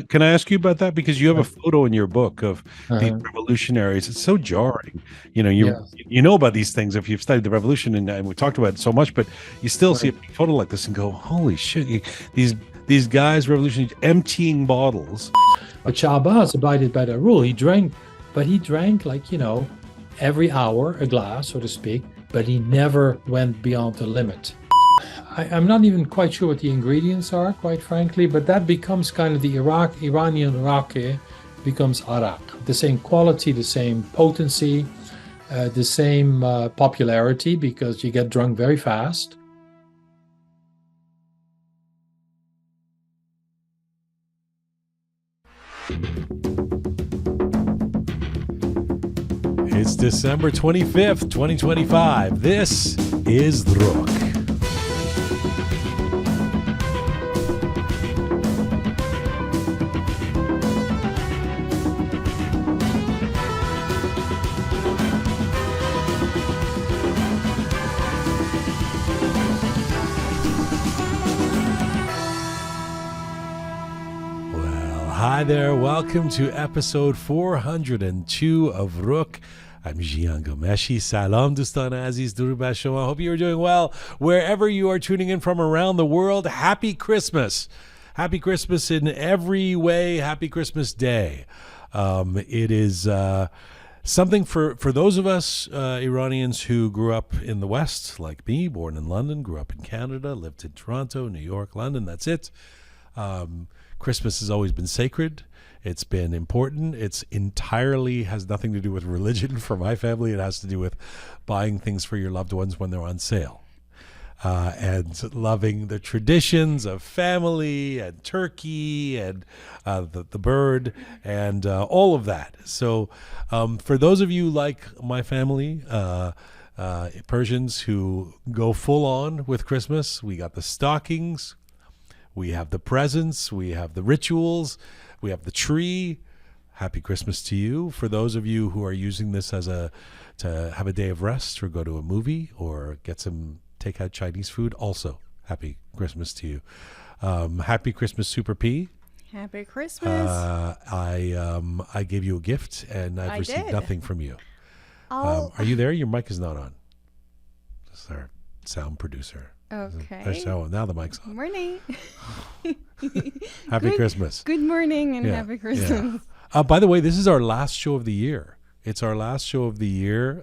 Can I ask you about that? Because you have a photo in your book of these Uh, revolutionaries. It's so jarring. yes, You know about these things if you've studied the revolution, and we talked about it so much, but you still see right. a photo like this and go, "Holy shit!" These these guys, revolutionaries, emptying bottles. But Shahbaz abided by that rule. He drank, but he drank like, every hour a glass, so to speak, but he never went beyond the limit. I'm not even quite sure what the ingredients are, quite frankly, but that becomes kind of the Iranian Roqe becomes arak. The same quality, the same potency, the same popularity because you get drunk very fast. It's December 25th, 2025. This is Rook. Hi there, welcome to episode 402 of Rook. I'm Jian Gomeshi. Salam Dustan Aziz Durba Shoma. I hope you are doing well wherever you are tuning in from around the world. Happy Christmas. Happy Christmas in every way. Happy Christmas Day. It is something for those of us Iranians who grew up in the West, like me, born in London, grew up in Canada, lived in Toronto, New York, London. That's it. Christmas has always been sacred. It's been important. It's entirely has nothing to do with religion for my family. It has to do with buying things for your loved ones when they're on sale. And loving the traditions of family and turkey and the bird and all of that. So for those of you like my family, Persians who go full on with Christmas, we got the stockings, we have the presents, we have the rituals, we have the tree. Happy Christmas to you. For those of you who are using this to have a day of rest or go to a movie or get some takeout Chinese food, also happy Christmas to you. Happy Christmas, Super P. Happy Christmas. I gave you a gift and I've received did. nothing from you. Oh, Are you there? Your mic is not on. This is our sound producer. okay. So now the mic's on. Morning. Happy Christmas. Good morning and Yeah, happy Christmas. By the way, this is our last show of the year. It's our last show of the year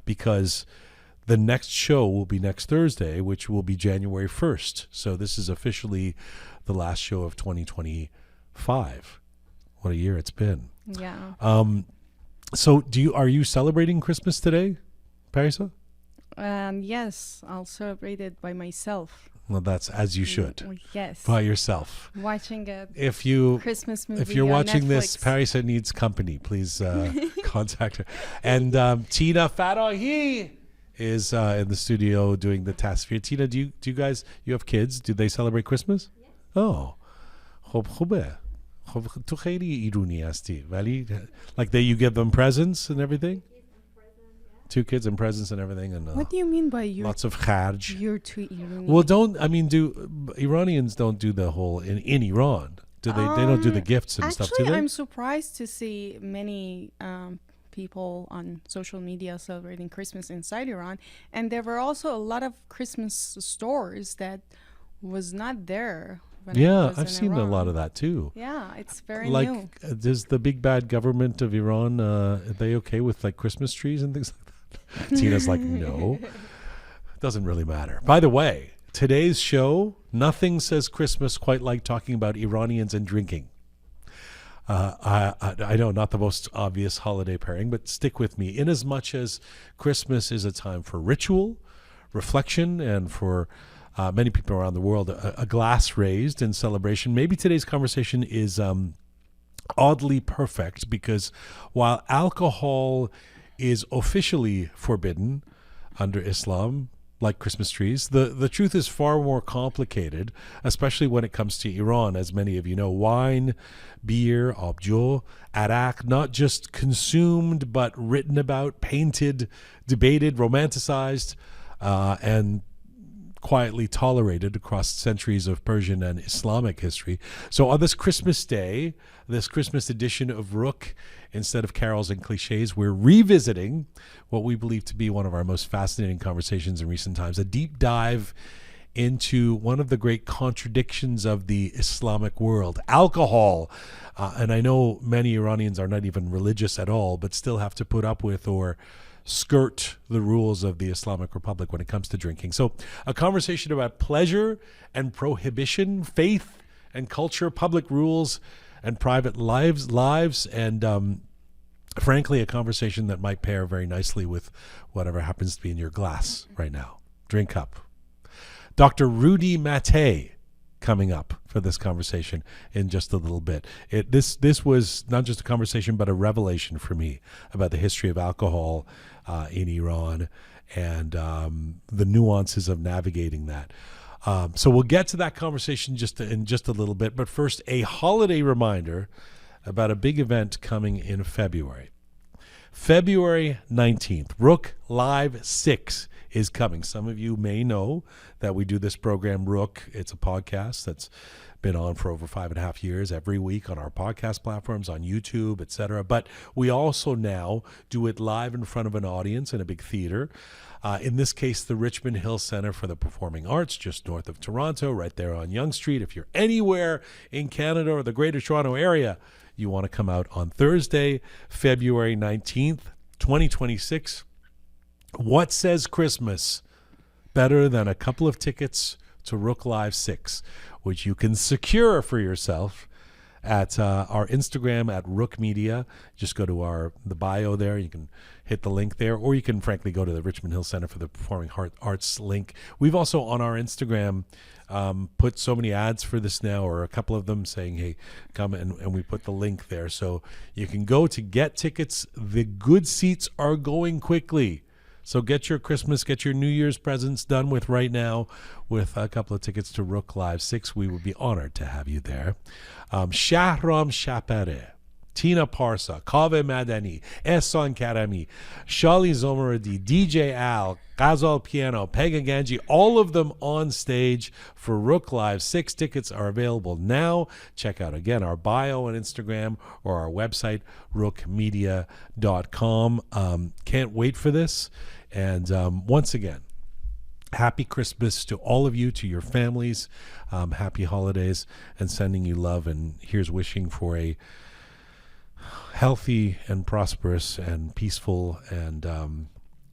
because the next show will be next Thursday, which will be January 1st. So this is officially the last show of 2025. What a year it's been. Yeah. So are you celebrating Christmas today, Parisa? Yes, I'll celebrate it by myself. Well, that's as you should. Yes. By yourself. Watching a Christmas movie. If you're on watching this, Netflix. Parisa needs company. Please contact her. And Tina Farahi is in the studio doing the task for you. Tina, do you guys, you have kids? Do they celebrate Christmas? Yes. Oh. خب خوبه. خب تو خیلی ایرونی هستی. ولی like you give them presents and everything? 2 kids and presents and everything, and What do you mean by lots of kharj. you're too Iranian? Well, do Iranians don't do the whole in Iran? Do they? They don't do the gifts and stuff, do Actually, they? I'm surprised to see many people on social media celebrating Christmas inside Iran, and there were also a lot of Christmas stores that was not there. When I Yeah, was I've in seen a Iran. lot of that too. Yeah, it's very Like, new. does the big bad government of Iran? Are they okay with like Christmas trees and things like that? Tina's like, no, doesn't really matter. By the way, today's show, nothing says Christmas quite like talking about Iranians and drinking. I know, not the most obvious holiday pairing, but stick with me. In as much as Christmas is a time for ritual, reflection, and for many people around the world, a glass raised in celebration, maybe today's conversation is oddly perfect because while alcohol is officially forbidden under Islam, like Christmas trees, the truth is far more complicated, especially when it comes to Iran. As many of you know, wine, beer, abjo, arak, not just consumed, but written about, painted, debated, romanticized, and quietly tolerated across centuries of Persian and Islamic history. So on this Christmas day, this Christmas edition of Rook, instead of carols and cliches, we're revisiting what we believe to be one of our most fascinating conversations in recent times, a deep dive into one of the great contradictions of the Islamic world, alcohol. And I know many Iranians are not even religious at all, but still have to put up with or skirt the rules of the Islamic Republic when it comes to drinking. So a conversation about pleasure and prohibition, faith and culture, public rules and private lives, and frankly, a conversation that might pair very nicely with whatever happens to be in your glass right now. Drink up. Dr. Rudi Matthee coming up for this conversation in just a little bit. This was not just a conversation, but a revelation for me about the history of alcohol in Iran and the nuances of navigating that. So we'll get to that conversation in just a little bit. But first, a holiday reminder about a big event coming in February. February 19th, Rook Live 6 is coming. Some of you may know that we do this program, Rook. It's a podcast that's been on for over 5.5 years, every week on our podcast platforms, on YouTube, etc. But we also now do it live in front of an audience in a big theater. In this case, the Richmond Hill Center for the Performing Arts, just north of Toronto, right there on Yonge Street. If you're anywhere in Canada or the Greater Toronto area, you want to come out on Thursday, February 19th, 2026. What says Christmas better than a couple of tickets to Rook Live 6, which you can secure for yourself at our Instagram at Rook Media. Just go to the bio there. You can hit the link there, or you can frankly go to the Richmond Hill Center for the Performing Arts link. We've also on our Instagram put so many ads for this now, or a couple of them saying, hey, come, and we put the link there. So you can go to get tickets. The good seats are going quickly. So get your Christmas, get your New Year's presents done with right now with a couple of tickets to Rook Live 6. We would be honored to have you there. Shahram Shapare, Tina Parsa, Kaveh Madani, Ehsan Karami, Shali Zomaradi, DJ Al, Ghazal Piano, Pega Ganji, all of them on stage for Rook Live 6. Tickets are available now. Check out, again, our bio on Instagram or our website, rookmedia.com. Can't wait for this. And once again, happy Christmas to all of you, to your families. Happy holidays, and sending you love. And here's wishing for a healthy and prosperous and peaceful and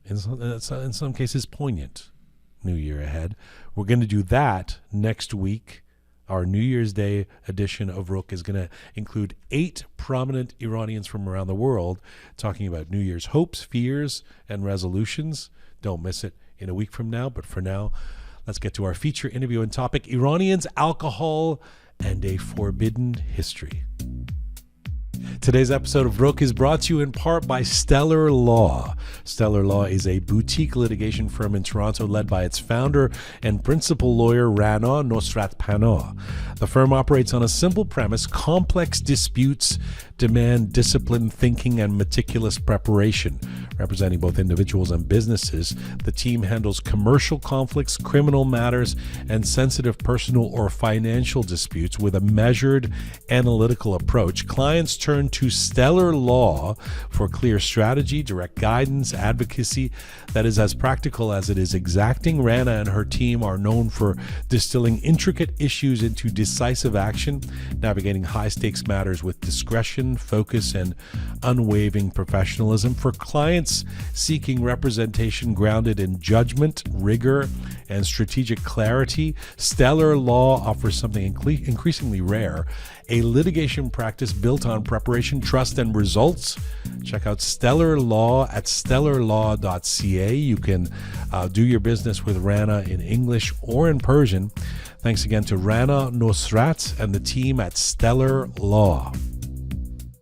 in some cases poignant New Year ahead. We're going to do that next week. Our New Year's Day edition of Rook is going to include 8 prominent Iranians from around the world talking about New Year's hopes, fears, and resolutions. Don't miss it in a week from now. But for now, let's get to our feature interview and topic: Iranians, alcohol, and a forbidden history. Today's episode of Rook is brought to you in part by Stellar Law. Stellar Law is a boutique litigation firm in Toronto led by its founder and principal lawyer, Rana Nosrat Panoh. The firm operates on a simple premise: complex disputes demand disciplined thinking and meticulous preparation. Representing both individuals and businesses, the team handles commercial conflicts, criminal matters, and sensitive personal or financial disputes with a measured, analytical approach. Clients turn to Stellar Law for clear strategy, direct guidance, advocacy that is as practical as it is exacting. Rana and her team are known for distilling intricate issues into decisive action, navigating high-stakes matters with discretion, focus, and unwavering professionalism. For clients seeking representation grounded in judgment, rigor, and strategic clarity, Stellar Law offers something increasingly rare: a litigation practice built on preparation, trust, and results. Check out Stellar Law at stellarlaw.ca. You can do your business with Rana in English or in Persian. Thanks again to Rana Nosrat and the team at Stellar Law.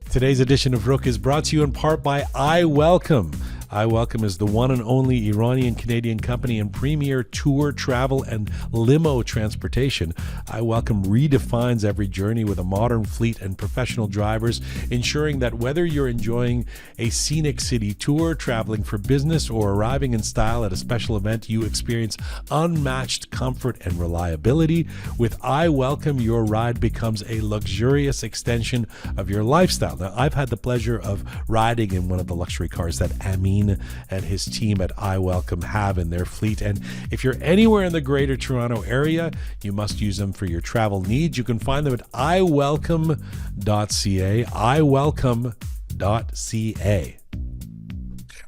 Today's edition of Rook is brought to you in part by I Welcome. I Welcome is the one and only Iranian-Canadian company in premier tour, travel, and limo transportation. I Welcome redefines every journey with a modern fleet and professional drivers, ensuring that whether you're enjoying a scenic city tour, traveling for business, or arriving in style at a special event, you experience unmatched comfort and reliability. With I Welcome, your ride becomes a luxurious extension of your lifestyle. Now, I've had the pleasure of riding in one of the luxury cars that Amin and his team at I Welcome have in their fleet. And if you're anywhere in the greater Toronto area, you must use them for your travel needs. You can find them at iwelcome.ca, iwelcome.ca.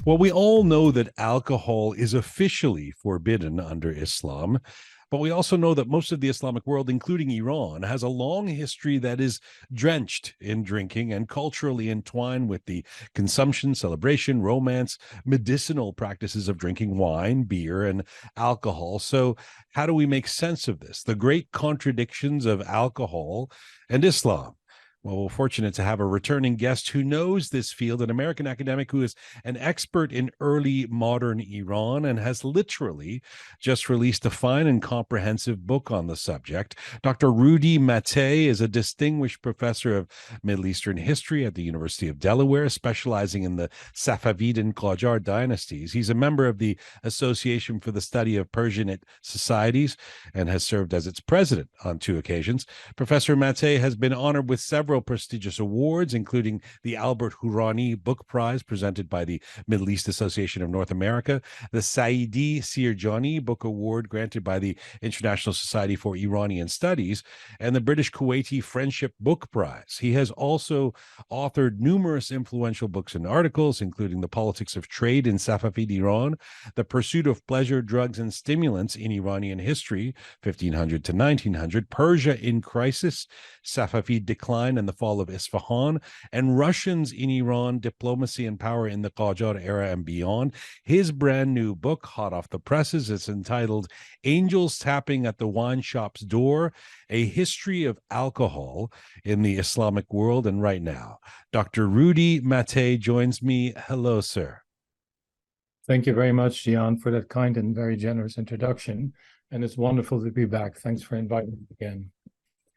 Well, we all know that alcohol is officially forbidden under Islam, but we also know that most of the Islamic world, including Iran, has a long history that is drenched in drinking and culturally entwined with the consumption, celebration, romance, medicinal practices of drinking wine, beer, and alcohol. So how do we make sense of this? The great contradictions of alcohol and Islam. Well, we're fortunate to have a returning guest who knows this field, an American academic who is an expert in early modern Iran and has literally just released a fine and comprehensive book on the subject. Dr. Rudi Matthee is a distinguished professor of Middle Eastern history at the University of Delaware, specializing in the Safavid and Qajar dynasties. He's a member of the Association for the Study of Persian Societies and has served as its president on 2 occasions. Professor Matthee has been honored with several prestigious awards, including the Albert Hourani Book Prize presented by the Middle East Association of North America, the Saidi Sirjani Book Award granted by the International Society for Iranian Studies, and the British Kuwaiti Friendship Book Prize. He has also authored numerous influential books and articles, including The Politics of Trade in Safavid Iran, The Pursuit of Pleasure, Drugs, and Stimulants in Iranian History, 1500 to 1900, Persia in Crisis, Safavid Decline and the Fall of Isfahan, and Russians in Iran, Diplomacy and Power in the Qajar Era and Beyond. His brand new book, hot off the presses, is entitled Angels Tapping at the Wine Shop's Door, A History of Alcohol in the Islamic World and Right Now. Dr. Rudi Matthee joins me. Hello, sir. Thank you very much, Gian, for that kind and very generous introduction. And it's wonderful to be back. Thanks for inviting me again.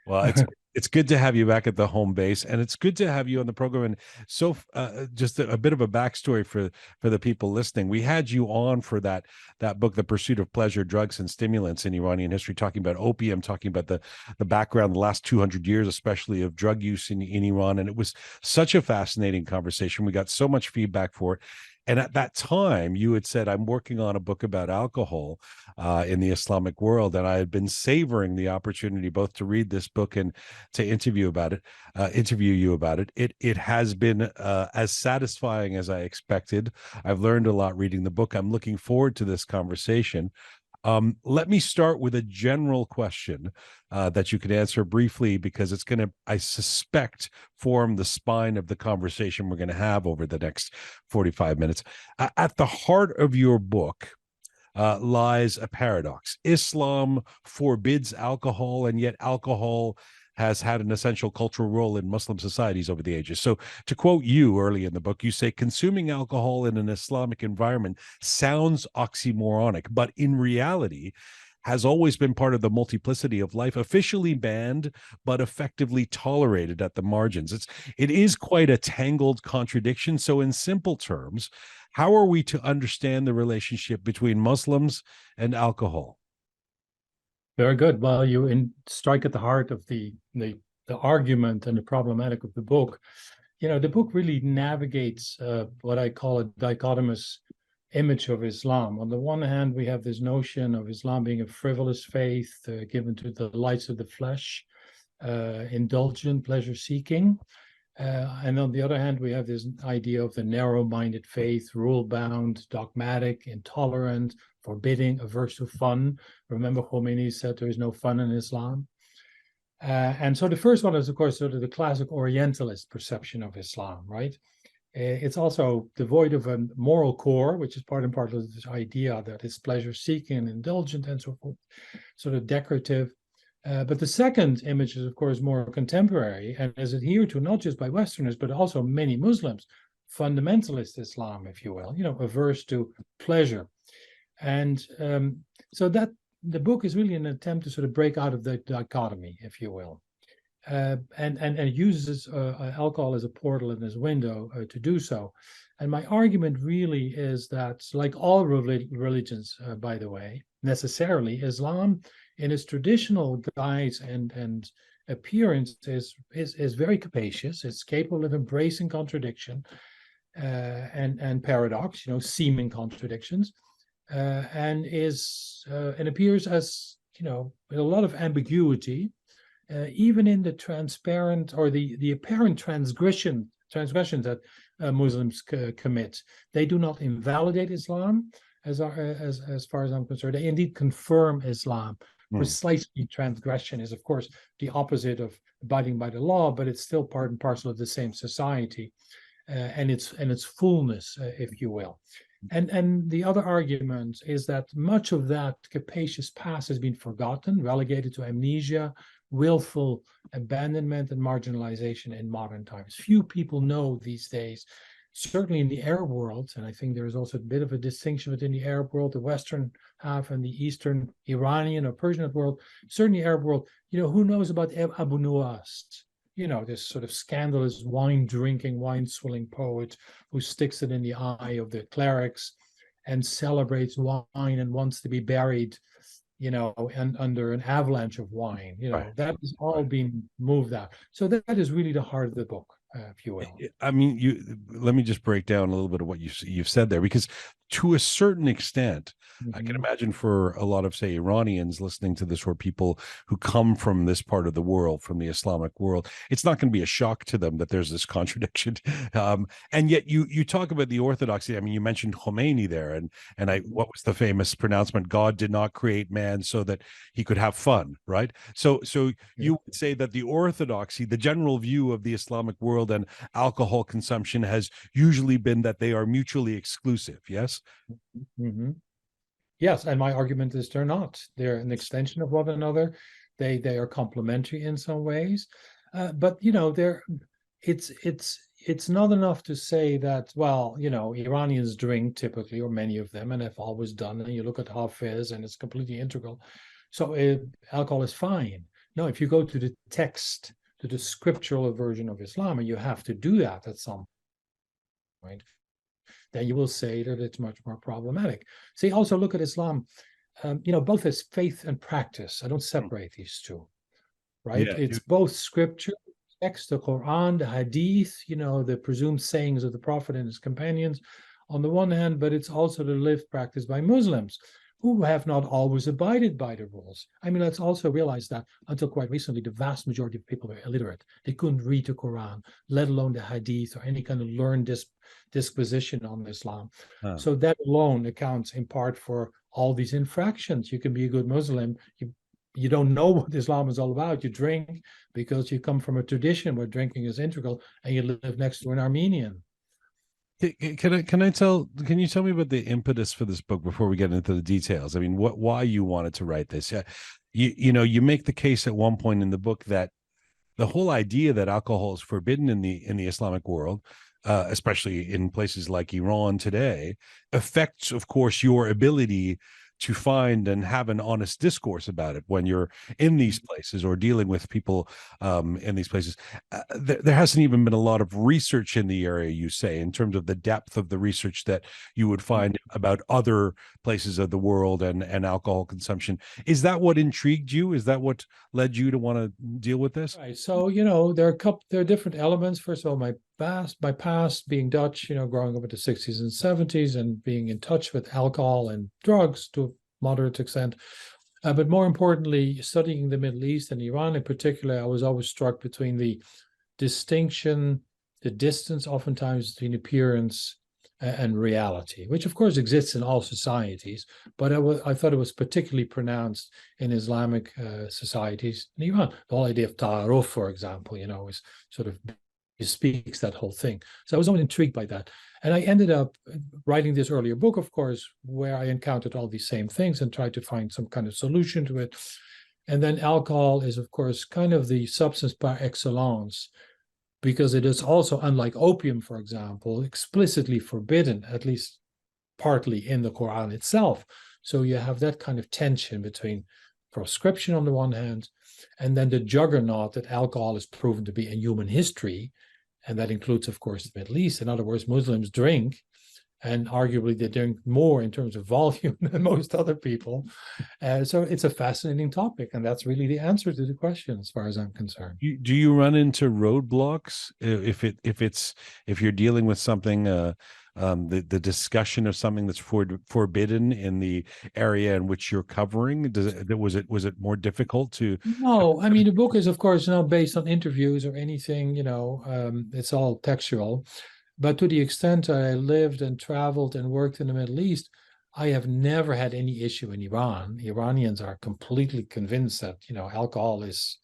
Well, it's good to have you back at the home base, and it's good to have you on the program. And so, just a bit of a backstory for the people listening. We had you on for that book, The Pursuit of Pleasure, Drugs, and Stimulants in Iranian History, talking about opium, talking about the background, the last 200 years, especially of drug use in Iran. And it was such a fascinating conversation. We got so much feedback for it. And at that time, you had said, I'm working on a book about alcohol in the Islamic world. And I had been savoring the opportunity both to read this book and to interview you about it. It has been as satisfying as I expected. I've learned a lot reading the book. I'm looking forward to this conversation. Let me start with a general question that you could answer briefly, because it's going to, I suspect, form the spine of the conversation we're going to have over the next 45 minutes. At the heart of your book lies a paradox. Islam forbids alcohol, and yet alcohol has had an essential cultural role in Muslim societies over the ages. So to quote you early in the book, you say, consuming alcohol in an Islamic environment sounds oxymoronic, but in reality has always been part of the multiplicity of life, officially banned, but effectively tolerated at the margins. It is quite a tangled contradiction. So in simple terms, how are we to understand the relationship between Muslims and alcohol? Very good. Well, you strike at the heart of the argument and the problematic of the book. You know, the book really navigates what I call a dichotomous image of Islam. On the one hand, we have this notion of Islam being a frivolous faith given to the lights of the flesh, indulgent, pleasure-seeking. And on the other hand, we have this idea of the narrow-minded faith, rule-bound, dogmatic, intolerant, forbidding, averse to fun. Remember, Khomeini said there is no fun in Islam. And so the first one is, of course, sort of the classic Orientalist perception of Islam, right? It's also devoid of a moral core, which is part and parcel of this idea that it's pleasure-seeking and indulgent and so forth, sort of decorative. But the second image is, of course, more contemporary and is adhered to not just by Westerners, but also many Muslims. fundamentalist Islam, if you will, averse to pleasure. And so that the book is really an attempt to sort of break out of the dichotomy, if you will. And it uses alcohol as a portal and as a window to do so. And my argument really is that, like all religions, by the way, necessarily, Islam in its traditional guise and appearance is very capacious. It's capable of embracing contradiction and paradox, seeming contradictions, and appears as, with a lot of ambiguity, even in the transparent or the apparent transgressions that Muslims commit. They do not invalidate Islam, as far as I'm concerned. They indeed confirm Islam. Precisely, transgression is, of course, the opposite of abiding by the law, but it's still part and parcel of the same society, and its fullness, if you will. And the other argument is that much of that capacious past has been forgotten, relegated to amnesia, willful abandonment, and marginalization in modern times. Few people know these days, certainly in the Arab world, and I think there is also a bit of a distinction within the Arab world, the Western half and the Eastern Iranian or Persian world, certainly Arab world, who knows about Abu Nuwas? This sort of scandalous wine-drinking, wine-swilling poet who sticks it in the eye of the clerics and celebrates wine and wants to be buried, and under an avalanche of wine. Right. That has all been moved out. So that is really the heart of the book, if you will. I mean, let me just break down a little bit of what you've said there, because to a certain extent, I can imagine for a lot of, say, Iranians listening to this, or people who come from this part of the world, from the Islamic world, it's not going to be a shock to them that there's this contradiction. And yet you talk about the orthodoxy. I mean, you mentioned Khomeini there, and what was the famous pronouncement? God did not create man so that he could have fun, right? So you would say that the orthodoxy, the general view of the Islamic world and alcohol consumption, has usually been that they are mutually exclusive, yes? Yes, and my argument is they're not. They're an extension of one another. They are complementary in some ways, but it's not enough to say that, well, Iranians drink typically, or many of them, and have always done. And you look at Hafiz, and it's completely integral. So alcohol is fine. No, if you go to the text, to the scriptural version of Islam, and you have to do that at some point, then you will say that it's much more problematic. See, also look at Islam, both as faith and practice. I don't separate these two, right? Yeah, it's both scripture, text, the Quran, the Hadith, the presumed sayings of the Prophet and his companions on the one hand, but it's also the lived practice by Muslims, who have not always abided by the rules. I mean, let's also realize that until quite recently, the vast majority of people were illiterate. They couldn't read the Quran, let alone the Hadith or any kind of learned disposition on Islam. So that alone accounts in part for all these infractions. You can be a good Muslim. You don't know what Islam is all about. You drink because you come from a tradition where drinking is integral, and you live next to an Armenian. Can you tell me about the impetus for this book before we get into the details? I mean, why you wanted to write this? You make the case at one point in the book that the whole idea that alcohol is forbidden in the Islamic world, especially in places like Iran today, affects, of course, your ability to find and have an honest discourse about it when you're in these places or dealing with people in these places. There hasn't even been a lot of research in the area, you say, in terms of the depth of the research that you would find about other places of the world and alcohol consumption. Is that what intrigued you? Is that what led you to want to deal with this? Right. So, there are different elements. First of all, my past being Dutch, growing up in the 60s and 70s and being in touch with alcohol and drugs to a moderate extent. But more importantly, studying the Middle East and Iran in particular, I was always struck between the distinction, the distance oftentimes between appearance and reality, which of course exists in all societies, but I thought it was particularly pronounced in Islamic societies in Iran. The whole idea of ta'aruf, for example, is sort of speaks that whole thing. So I was always intrigued by that. And I ended up writing this earlier book, of course, where I encountered all these same things and tried to find some kind of solution to it. And then alcohol is, of course, kind of the substance par excellence because it is also, unlike opium, for example, explicitly forbidden, at least partly in the Quran itself. So you have that kind of tension between proscription on the one hand, and then the juggernaut that alcohol is proven to be in human history. And that includes, of course, the Middle East. In other words, Muslims drink, and arguably they drink more in terms of volume than most other people. So it's a fascinating topic, and that's really the answer to the question, as far as I'm concerned. Do you run into roadblocks if you're dealing with something, the discussion of something that's forbidden in the area in which you're covering? Was it more difficult to? No, I mean, the book is, of course, not based on interviews or anything, it's all textual. But to the extent I lived and traveled and worked in the Middle East, I have never had any issue in Iran. Iranians are completely convinced that, alcohol is,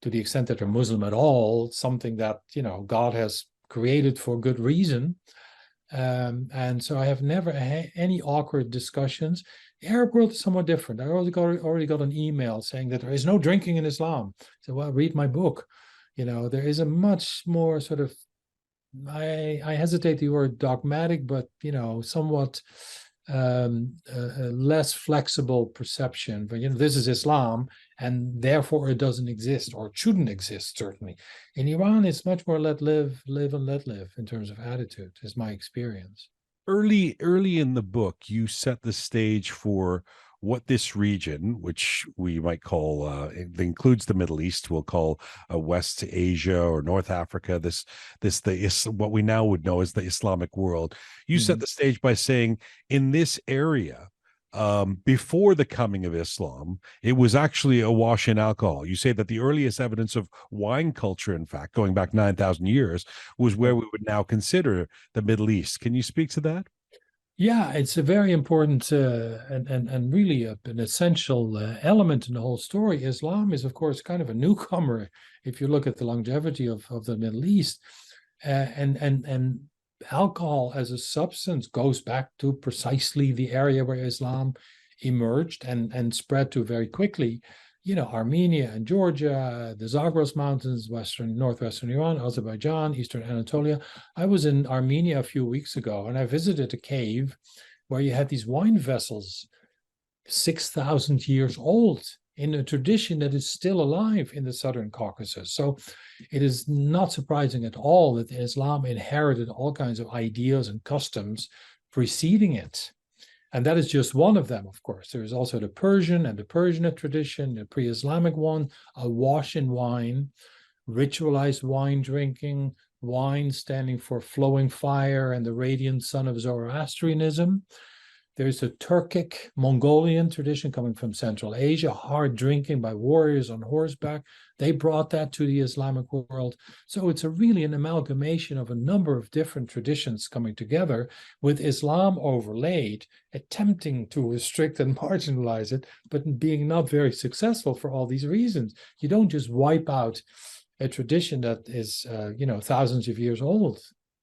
to the extent that they're Muslim at all, something that, God has created for good reason. And so I have never had any awkward discussions. The Arab world is somewhat different. I already got an email saying that there is no drinking in Islam. So, well, read my book. There is a much more sort of, I hesitate the word dogmatic, but somewhat less flexible perception. But this is Islam, and therefore it doesn't exist, or it shouldn't exist. Certainly, in Iran, it's much more let live and let live in terms of attitude. Is my experience. Early in the book, you set the stage for what this region, which we might call, it includes the Middle East, we'll call West Asia or North Africa, what we now would know as the Islamic world. You set the stage by saying, in this area, before the coming of Islam, it was actually awash in alcohol. You say that the earliest evidence of wine culture, in fact, going back 9,000 years, was where we would now consider the Middle East. Can you speak to that? Yeah, it's a very important and really an essential element in the whole story. Islam is, of course, kind of a newcomer if you look at the longevity of the Middle East, and alcohol as a substance goes back to precisely the area where Islam emerged and spread to very quickly. Armenia and Georgia, the Zagros Mountains, northwestern Iran, Azerbaijan, eastern Anatolia. I was in Armenia a few weeks ago, and I visited a cave where you had these wine vessels, 6,000 years old, in a tradition that is still alive in the southern Caucasus. So it is not surprising at all that Islam inherited all kinds of ideas and customs preceding it. And that is just one of them, of course. There is also the Persian and the Persianate tradition, the pre-Islamic one, awash in wine, ritualized wine drinking, wine standing for flowing fire and the radiant sun of Zoroastrianism. There's the Turkic Mongolian tradition coming from Central Asia, hard drinking by warriors on horseback. They brought that to the Islamic world. So it's really an amalgamation of a number of different traditions coming together, with Islam overlaid, attempting to restrict and marginalize it, but being not very successful for all these reasons. You don't just wipe out a tradition that is, thousands of years old.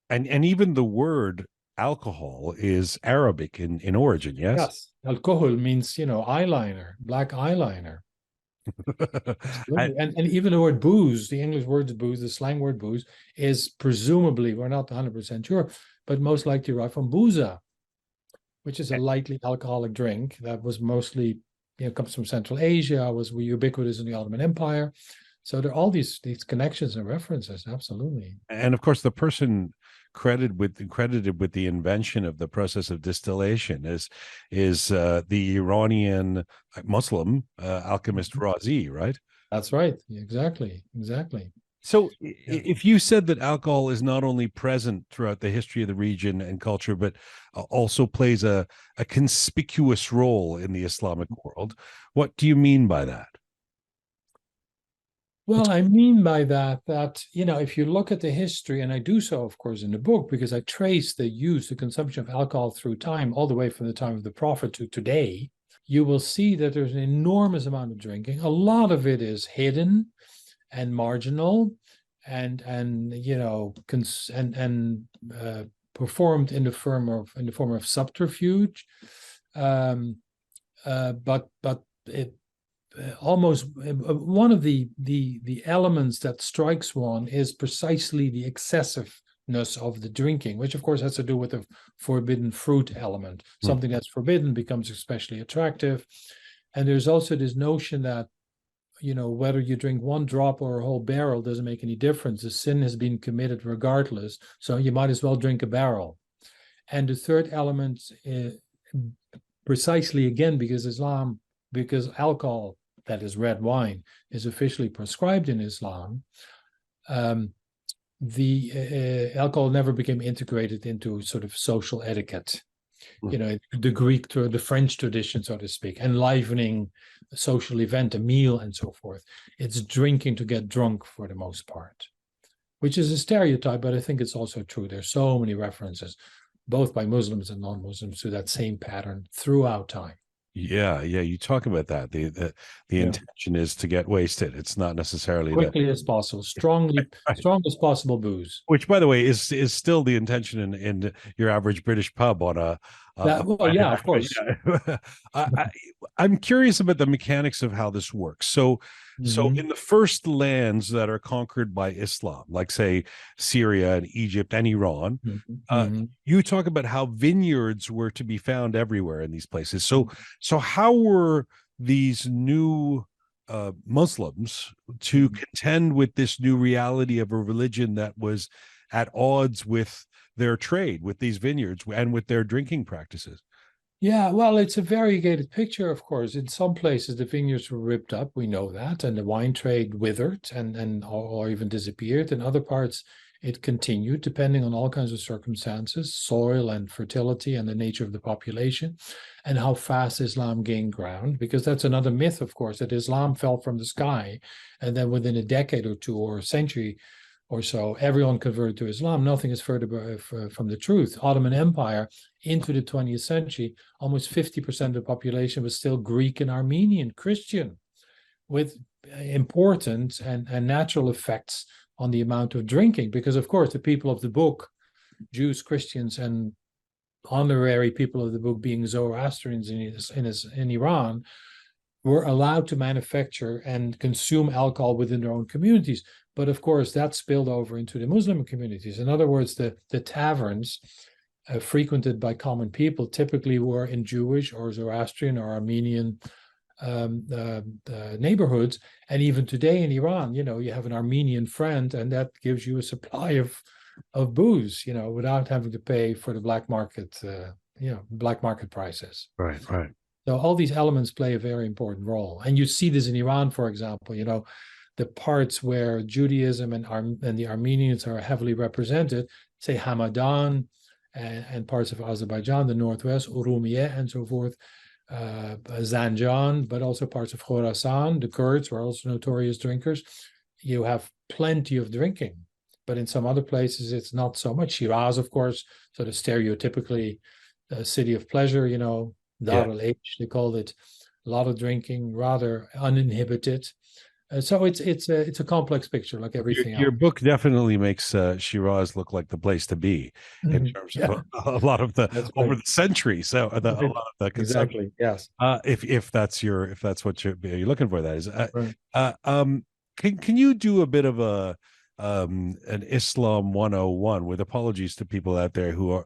And even the word alcohol is Arabic in origin, yes? Yes. Alcohol means, eyeliner, black eyeliner. and even the word booze, the English word booze, the slang word booze, is presumably, we're not 100% sure, but most likely derived from booza, which is a lightly alcoholic drink that was mostly, comes from Central Asia, was ubiquitous in the Ottoman Empire. So there are all these connections and references, absolutely. And of course, the person credited with the invention of the process of distillation is the Iranian Muslim alchemist Razi, right? That's right. Exactly. So if you said that alcohol is not only present throughout the history of the region and culture, but also plays a conspicuous role in the Islamic world, what do you mean by that? Well, I mean by that, if you look at the history, and I do so, of course, in the book, because I trace the consumption of alcohol through time, all the way from the time of the Prophet to today, you will see that there's an enormous amount of drinking. A lot of it is hidden and marginal and performed in the form of subterfuge. But it almost one of the elements that strikes one is precisely the excessiveness of the drinking, which of course has to do with the forbidden fruit element. Something that's forbidden becomes especially attractive. And there's also this notion that, whether you drink one drop or a whole barrel doesn't make any difference. The sin has been committed regardless, so you might as well drink a barrel. And the third element, precisely again, because alcohol, that is red wine, is officially prescribed in Islam, the alcohol never became integrated into sort of social etiquette. The Greek or the French tradition, so to speak, enlivening a social event, a meal, and so forth. It's drinking to get drunk for the most part, which is a stereotype, but I think it's also true. There's so many references, both by Muslims and non-Muslims, to that same pattern throughout time. Yeah, you talk about that. The intention is to get wasted. It's not necessarily quickly as possible, strong as possible booze. Which, by the way, is still the intention in your average British pub on a. Yeah, of course. I'm curious about the mechanics of how this works. So in the first lands that are conquered by Islam, like say Syria and Egypt and Iran, you talk about how vineyards were to be found everywhere in these places. So how were these new Muslims to contend with this new reality of a religion that was at odds with their trade, with these vineyards and with their drinking practices? Yeah, well, it's a variegated picture, of course. In some places, the vineyards were ripped up, we know that, and the wine trade withered or even disappeared. In other parts, it continued, depending on all kinds of circumstances, soil and fertility and the nature of the population, and how fast Islam gained ground. Because that's another myth, of course, that Islam fell from the sky, and then within a decade or two or a century or so, everyone converted to Islam. Nothing is further from the truth. Ottoman Empire into the 20th century, almost 50% of the population was still Greek and Armenian Christian, with important and natural effects on the amount of drinking. Because, of course, the people of the book, Jews, Christians, and honorary people of the book being Zoroastrians in Iran, were allowed to manufacture and consume alcohol within their own communities. But of course, that spilled over into the Muslim communities. In other words, the taverns frequented by common people typically were in Jewish or Zoroastrian or Armenian neighborhoods. And even today in Iran, you have an Armenian friend, and that gives you a supply of booze, without having to pay for the black market, black market prices. Right. So all these elements play a very important role. And you see this in Iran, for example, the parts where Judaism and the Armenians are heavily represented, say Hamadan and parts of Azerbaijan, the northwest, Urumiyeh and so forth, Zanjan, but also parts of Khorasan. The Kurds were also notorious drinkers. You have plenty of drinking. But in some other places, it's not so much. Shiraz, of course, sort of stereotypically a city of pleasure, Dar al-H, they called it. A lot of drinking, rather uninhibited. So it's a complex picture, like everything else. Your book definitely makes Shiraz look like the place to be in terms of a lot of the over the century. So a lot of the exactly, yes. If that's what you're looking for, that is. Can you do a bit of an Islam 101 with apologies to people out there who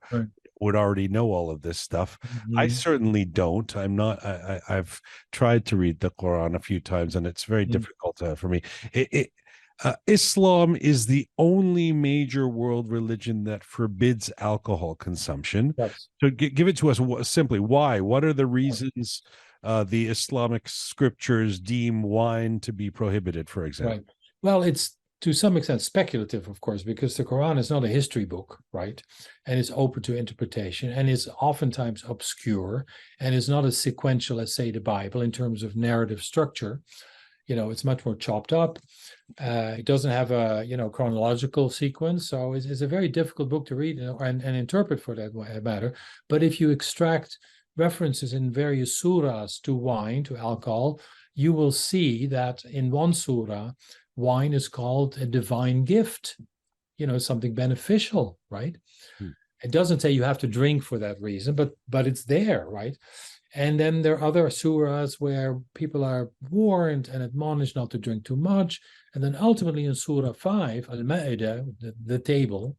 would already know all of this stuff? I certainly don't. I've tried to read the Quran a few times, and it's very difficult for me. Islam is the only major world religion that forbids alcohol consumption. Yes. So give it to us simply. Why? What are the reasons the Islamic scriptures deem wine to be prohibited, for example? Right. Well, it's to some extent speculative, of course, because the Quran is not a history book, right? And it's open to interpretation, and is oftentimes obscure, and is not as sequential as, say, the Bible in terms of narrative structure. It's much more chopped up. It doesn't have a, chronological sequence. So it's a very difficult book to read and interpret, for that matter. But if you extract references in various surahs to wine, to alcohol, you will see that in one surah, wine is called a divine gift, something beneficial, right? It doesn't say you have to drink for that reason, but it's there, right? And then there are other surahs where people are warned and admonished not to drink too much. And then ultimately in Surah 5, Al-Ma'idah, the table,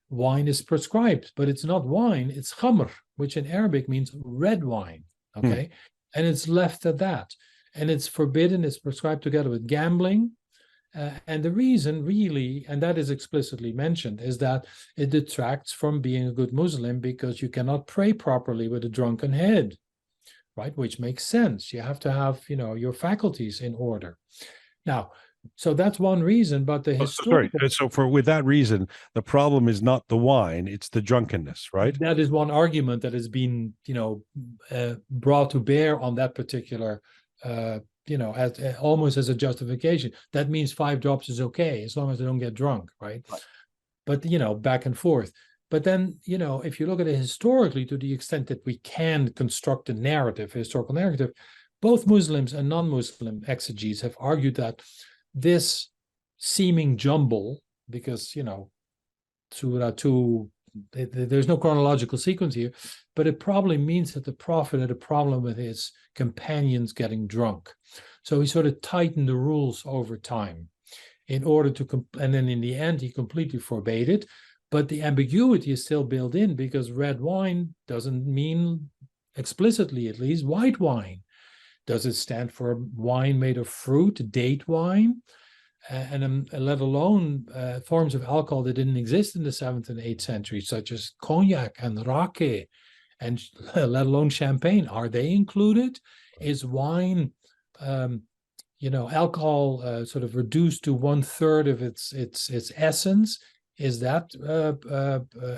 wine is prescribed, but it's not wine, it's khamr, which in Arabic means red wine. Okay. And it's left at that. And it's forbidden, it's prescribed together with gambling. And the reason really, and that is explicitly mentioned, is that it detracts from being a good Muslim because you cannot pray properly with a drunken head, right? Which makes sense. You have to have, your faculties in order. Now, so that's one reason, but the historical... So with that reason, the problem is not the wine, it's the drunkenness, right? That is one argument that has been, brought to bear on that particular, almost as a justification. That means 5 drops is okay, as long as they don't get drunk, right? But, back and forth. But then, if you look at it historically, to the extent that we can construct a narrative, a historical narrative, both Muslims and non-Muslim exegetes have argued that this seeming jumble, because, Surah 2, there's no chronological sequence here, but it probably means that the Prophet had a problem with his companions getting drunk. So he sort of tightened the rules over time in order to, and then in the end, he completely forbade it. But the ambiguity is still built in because red wine doesn't mean explicitly, at least, white wine. Does it stand for wine made of fruit, date wine? And let alone forms of alcohol that didn't exist in the 7th and 8th century, such as cognac and Roqe, and let alone champagne. Are they included? Is wine, alcohol sort of reduced to 1/3 of its essence? Is that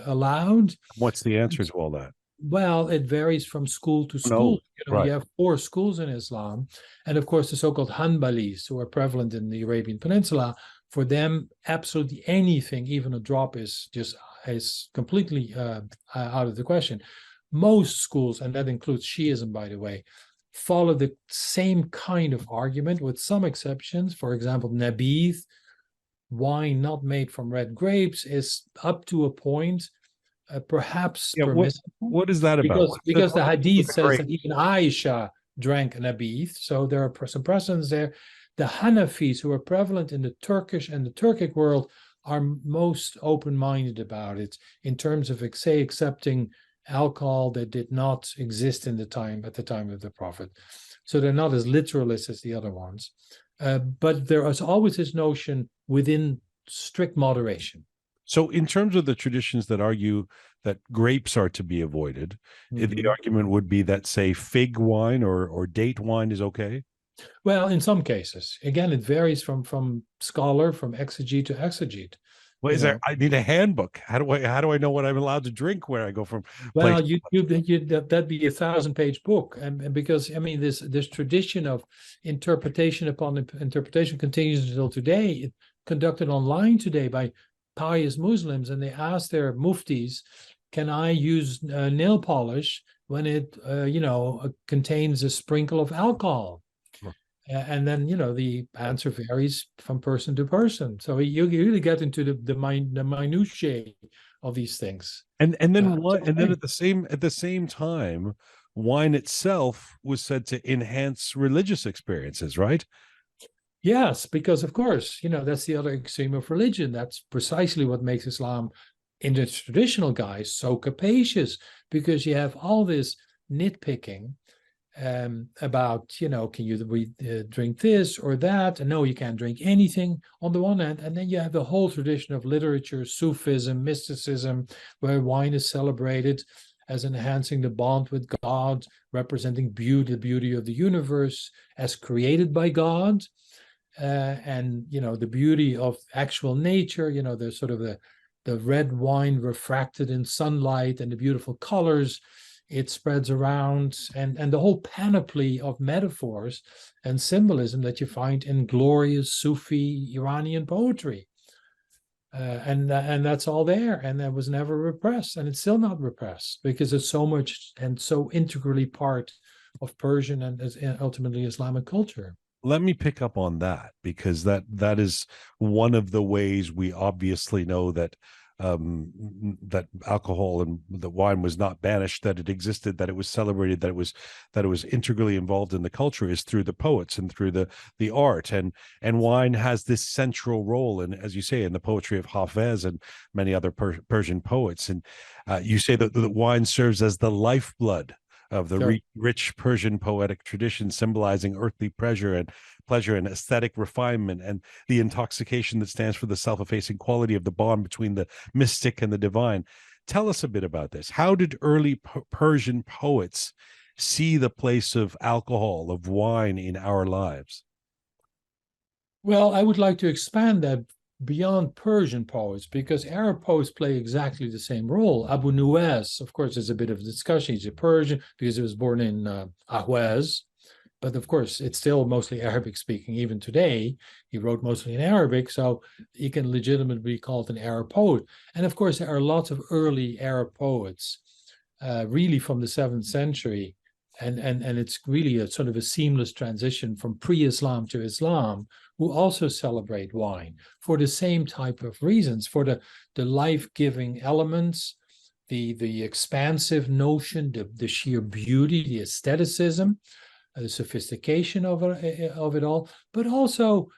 allowed? What's the answer to all that? Well, it varies from school to school. You have 4 schools in Islam. And of course, the so-called Hanbalis, who are prevalent in the Arabian Peninsula, for them, absolutely anything, even a drop, is completely out of the question. Most schools, and that includes Shiism, by the way, follow the same kind of argument with some exceptions. For example, Nabith, wine not made from red grapes, is up to a point perhaps permissible. What is that about? Because the hadith says that even Aisha drank nabith, so there are some precedents there. The Hanafis, who are prevalent in the Turkish and the Turkic world, are most open-minded about it in terms of, say, accepting alcohol that did not exist at the time of the Prophet. So they're not as literalist as the other ones. But there is always this notion within strict moderation. So in terms of the traditions that argue that grapes are to be avoided, the argument would be that, say, fig wine or date wine is okay? Well, in some cases. Again, it varies from scholar, from exegete to exegete. Well, I need a handbook. How do I know what I'm allowed to drink where I go from? Well, that'd be a 1,000-page book, and because this tradition of interpretation upon interpretation continues until today. It's conducted online today by pious Muslims, and they ask their muftis, "Can I use nail polish when it contains a sprinkle of alcohol?" And then the answer varies from person to person. So you really get into the minutiae of these things. And then what? And then at the same time, wine itself was said to enhance religious experiences, right? Yes, because of course, that's the other extreme of religion. That's precisely what makes Islam, in the traditional guise, so capacious, because you have all this nitpicking about, can you drink this or that? And no, you can't drink anything on the one hand. And then you have the whole tradition of literature, Sufism, mysticism, where wine is celebrated as enhancing the bond with God, representing the beauty of the universe as created by God. And the beauty of actual nature, the sort of the red wine refracted in sunlight and the beautiful colors it spreads around, and the whole panoply of metaphors and symbolism that you find in glorious Sufi Iranian poetry. And that's all there, and that was never repressed, and it's still not repressed because it's so much and so integrally part of Persian and ultimately Islamic culture. Let me pick up on that, because that is one of the ways we obviously know that that alcohol and the wine was not banished, that it existed, that it was celebrated, that it was integrally involved in the culture, is through the poets and through the art, and wine has this central role, and as you say, in the poetry of Hafez and many other Persian poets. And you say that the wine serves as the lifeblood of the Sure. rich Persian poetic tradition, symbolizing earthly pleasure and aesthetic refinement, and the intoxication that stands for the self-effacing quality of the bond between the mystic and the divine. Tell us a bit about this. How did early Persian poets see the place of alcohol, of wine in our lives? Well, I would like to expand that beyond Persian poets, because Arab poets play exactly the same role. Abu Nuwas, of course, there's a bit of discussion. He's a Persian because he was born in Ahwaz, but of course, it's still mostly Arabic speaking. Even today, he wrote mostly in Arabic, so he can legitimately be called an Arab poet. And of course, there are lots of early Arab poets, really from the 7th century. And it's really a sort of a seamless transition from pre-Islam to Islam, who also celebrate wine for the same type of reasons, for the life-giving elements, the expansive notion, the sheer beauty, the aestheticism, the sophistication of it all, but also,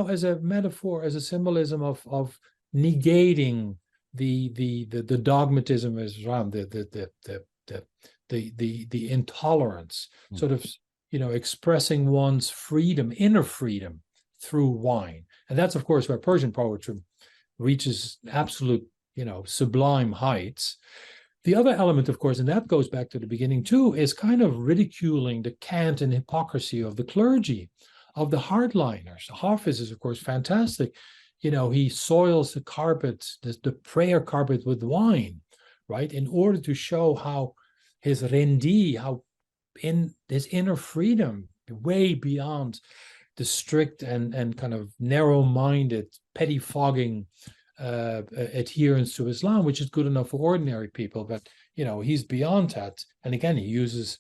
as a metaphor, as a symbolism of negating the dogmatism of Islam, the intolerance, sort of, expressing one's freedom, inner freedom, through wine. And that's, of course, where Persian poetry reaches absolute, sublime heights. The other element, of course, and that goes back to the beginning too, is kind of ridiculing the cant and hypocrisy of the clergy, of the hardliners. Hafiz is, of course, fantastic. He soils the carpet, the prayer carpet, with wine, right, in order to show how his rendi, how in his inner freedom, way beyond the strict and kind of narrow-minded, pettifogging adherence to Islam, which is good enough for ordinary people, but he's beyond that. And again, he uses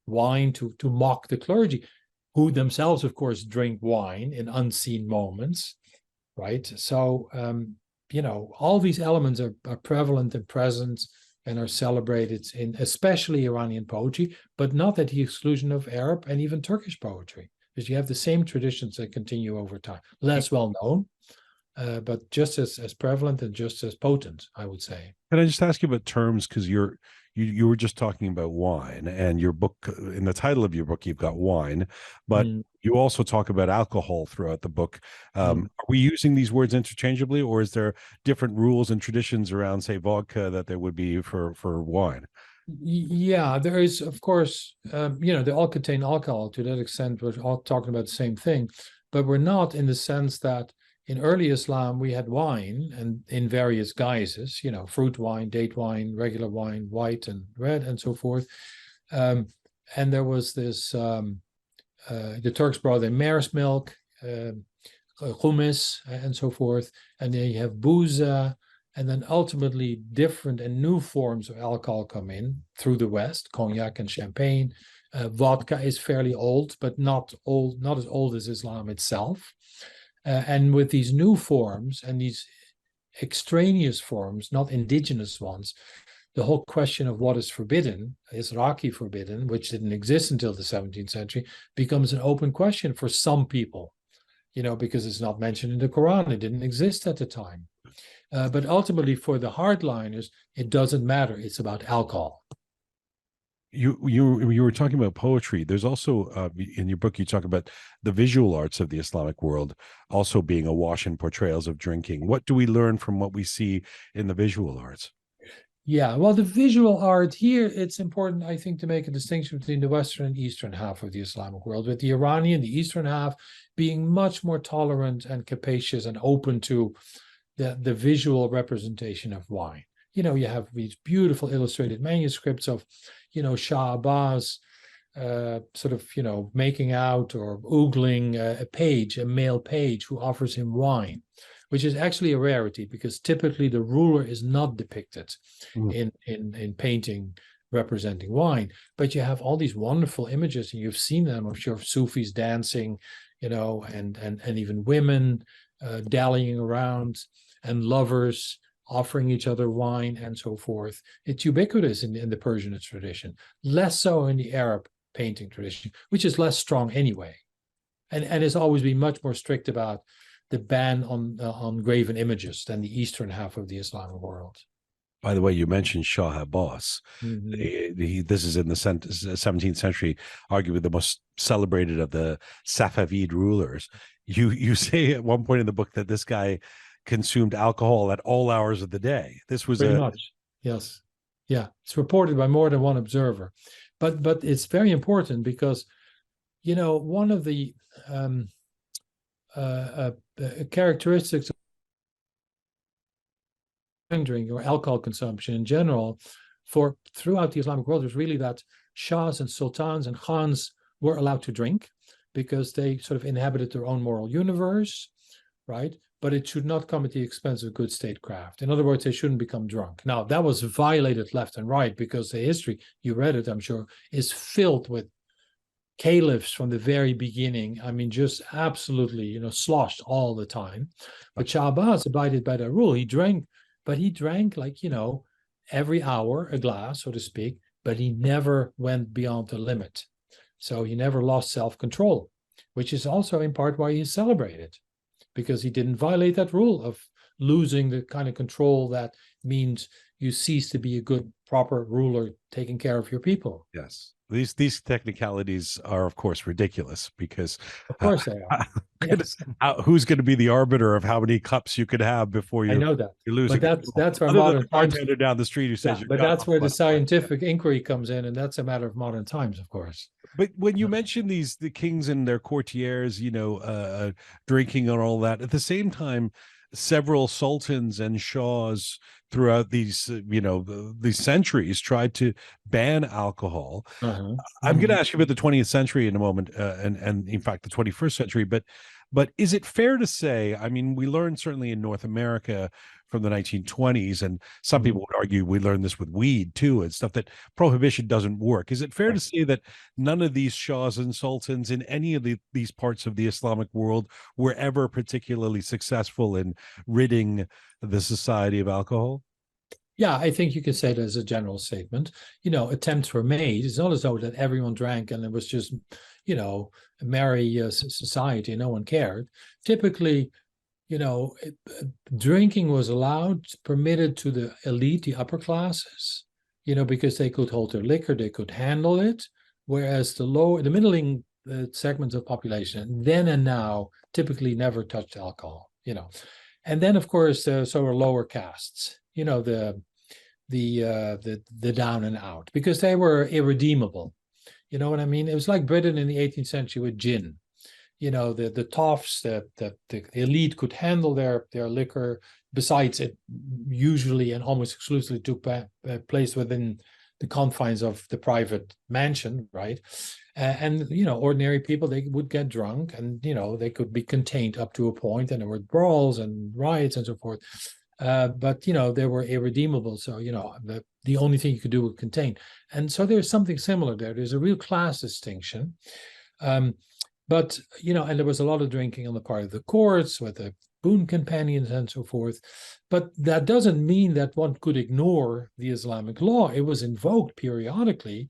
wine to mock the clergy, who themselves, of course, drink wine in unseen moments, right? So all these elements are prevalent and present and are celebrated in especially Iranian poetry, but not at the exclusion of Arab and even Turkish poetry, because you have the same traditions that continue over time. Less well known, but just as prevalent and just as potent, I would say. Can I just ask you about terms? Because you were just talking about wine, and your book, in the title of your book, you've got wine, but you also talk about alcohol throughout the book. Are we using these words interchangeably, or is there different rules and traditions around, say, vodka that there would be for wine? Yeah, there is, of course, they all contain alcohol. To that extent, we're all talking about the same thing, but we're not, in the sense that in early Islam, we had wine, and in various guises, fruit wine, date wine, regular wine, white and red, and so forth. And there was this, the Turks brought in mare's milk, hummus, and so forth. And then you have booza, and then ultimately different and new forms of alcohol come in through the West, cognac and champagne. Vodka is fairly old, but not as old as Islam itself. And with these new forms and these extraneous forms, not indigenous ones, the whole question of what is forbidden, is Roqe forbidden, which didn't exist until the 17th century, becomes an open question for some people, because it's not mentioned in the Quran. It didn't exist at the time. But ultimately, for the hardliners, it doesn't matter. It's about alcohol. You were talking about poetry. There's also in your book, you talk about the visual arts of the Islamic world also being awash in portrayals of drinking. What do we learn from what we see in the visual arts? Yeah, well, the visual art here, it's important, I think, to make a distinction between the Western and Eastern half of the Islamic world, with the Iranian, the Eastern half, being much more tolerant and capacious and open to the visual representation of wine. You have these beautiful illustrated manuscripts of, Shah Abbas sort of, making out or oogling a male page who offers him wine, which is actually a rarity, because typically the ruler is not depicted in painting representing wine. But you have all these wonderful images, and you've seen them, I'm sure, of Sufis dancing, and even women dallying around, and lovers offering each other wine and so forth. It's ubiquitous in the Persian tradition, less so in the Arab painting tradition, which is less strong anyway, and has always been much more strict about the ban on graven images than the eastern half of the Islamic world. By the way, you mentioned Shah Abbas. This is in the 17th century, arguably the most celebrated of the Safavid rulers. You say at one point in the book that this guy consumed alcohol at all hours of the day. This was pretty much, yes, yeah. It's reported by more than one observer, but it's very important because, you know, one of the characteristics drink or alcohol consumption in general for throughout the Islamic world was really that shahs and sultans and khans were allowed to drink because they sort of inhabited their own moral universe, right? But it should not come at the expense of good statecraft. In other words, they shouldn't become drunk. Now, that was violated left and right because the history, you read it, I'm sure, is filled with caliphs from the very beginning. I mean, just absolutely, you know, sloshed all the time. But Shah Abbas abided by that rule. He drank, but he drank like, you know, every hour a glass, so to speak, but he never went beyond the limit. So he never lost self-control, which is also in part why he's celebrated, because he didn't violate that rule of losing the kind of control that means you cease to be a good, proper ruler taking care of your people. Yes. These technicalities are, of course, ridiculous because, of course, they are. Who's going to be the arbiter of how many cups you could have before you? I know that. You're losing. But that's where modern times. Down the street who says, but that's where the scientific inquiry comes in, and that's a matter of modern times, of course. But when you mention the kings and their courtiers, you know, drinking and all that, at the same time, several sultans and shahs throughout these, you know, these centuries tried to ban alcohol. I'm going to ask you about the 20th century in a moment, and in fact the 21st century. But is it fair to say? I mean, we learned certainly in North America from the 1920s, and some people would argue we learned this with weed too and stuff, that prohibition doesn't work. Is it fair to say that none of these shahs and sultans in any of these parts of the Islamic world were ever particularly successful in ridding the society of alcohol? Yeah, I think you could say that as a general statement. You know, attempts were made. It's not as though that everyone drank and it was just, you know, a merry society. No one cared. Typically, you know, drinking was allowed, permitted to the elite, the upper classes, you know, because they could hold their liquor, they could handle it. Whereas the middling segments of population, then and now, typically never touched alcohol, you know. And then, of course, so were lower castes, you know, the down and out, because they were irredeemable. You know what I mean? It was like Britain in the 18th century with gin. You know, the toffs, the elite could handle their liquor. Besides, it usually and almost exclusively took place within the confines of the private mansion, right? And, you know, ordinary people, they would get drunk and, you know, they could be contained up to a point, and there were brawls and riots and so forth. But, you know, they were irredeemable. So, you know, the only thing you could do was contain. And so there's something similar there. There's a real class distinction. But, you know, and there was a lot of drinking on the part of the courts with the boon companions and so forth. But that doesn't mean that one could ignore the Islamic law. It was invoked periodically.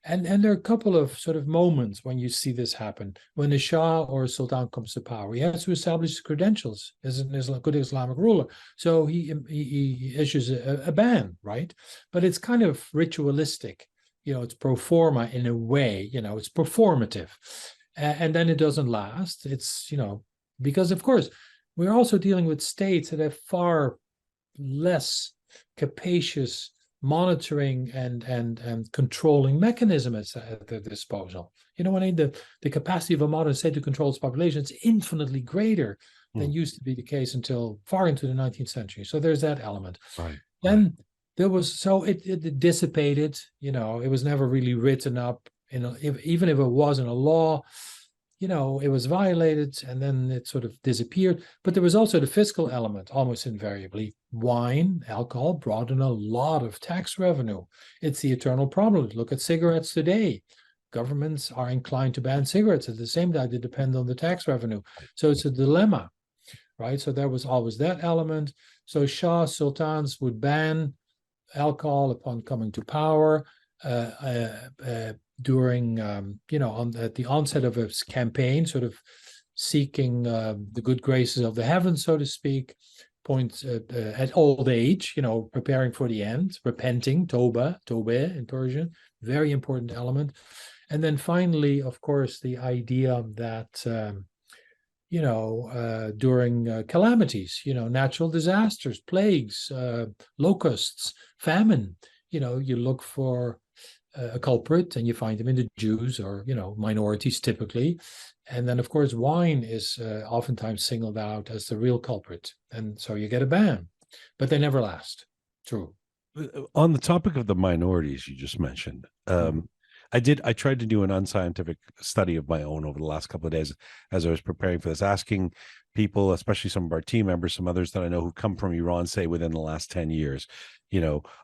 And there are a couple of sort of moments when you see this happen. When a Shah or a Sultan comes to power, he has to establish his credentials as a good Islamic ruler. So he issues a ban, right? But it's kind of ritualistic. You know, it's pro forma in a way, you know, it's performative. And then it doesn't last. It's, you know, because, of course, we're also dealing with states that have far less capacious monitoring and controlling mechanisms at their disposal. You know what I mean? The capacity of a modern state to control its population is infinitely greater than used to be the case until far into the 19th century. So there's that element. Right. Then there was, so it dissipated, you know, it was never really written up, you know, even if it wasn't a law, you know, it was violated and then it sort of disappeared. But there was also the fiscal element, almost invariably. Wine, alcohol brought in a lot of tax revenue. It's the eternal problem. Look at cigarettes today. Governments are inclined to ban cigarettes. At the same time, they depend on the tax revenue. So it's a dilemma, right? So there was always that element. So Shah sultans would ban alcohol upon coming to power. During at the onset of his campaign, sort of seeking the good graces of the heavens, so to speak, points at old age, preparing for the end, repenting, toba in Persian, very important element. And then finally, of course, the idea that during calamities, natural disasters, plagues, locusts, famine, you look for a culprit and you find them in the Jews or, minorities typically. And then, of course, wine is oftentimes singled out as the real culprit. And so you get a ban, but they never last. True. On the topic of the minorities you just mentioned, I tried to do an unscientific study of my own over the last couple of days as I was preparing for this, asking people, especially some of our team members, some others that I know who come from Iran, say within the last 10 years,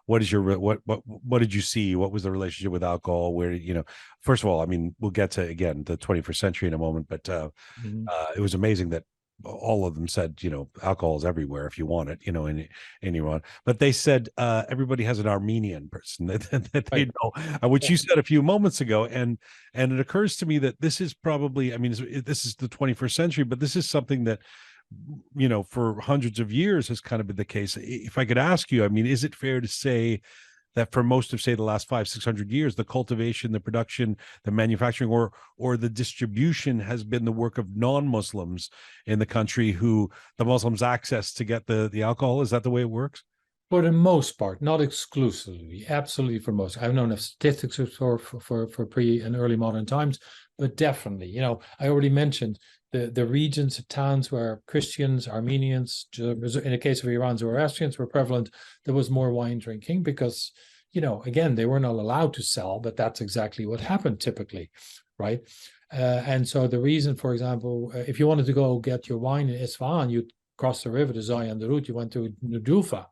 what did you see? What was the relationship with alcohol? Where, first of all, I mean, we'll get to, again, the 21st century in a moment, but it was amazing that all of them said, alcohol is everywhere if you want it, in Iran. But they said everybody has an Armenian person that they know, which you said a few moments ago. And it occurs to me that this is probably, I mean, this is the 21st century, but this is something that, for hundreds of years has kind of been the case. If I could ask you, I mean, is it fair to say that for most of, say, the last 500-600 years, the cultivation, the production, the manufacturing, or the distribution has been the work of non-Muslims in the country who the Muslims access to get the alcohol? Is that the way it works? For the most part, not exclusively, absolutely for most. I have known of statistics for pre and early modern times, but definitely, I already mentioned the regions, the towns where Christians, Armenians, in the case of Iran, Zoroastrians were prevalent. There was more wine drinking because, again, they were not allowed to sell, but that's exactly what happened typically, right? And so the reason, for example, if you wanted to go get your wine in Isfahan, you'd cross the river to Zayan Darut, you went to Nudulfa,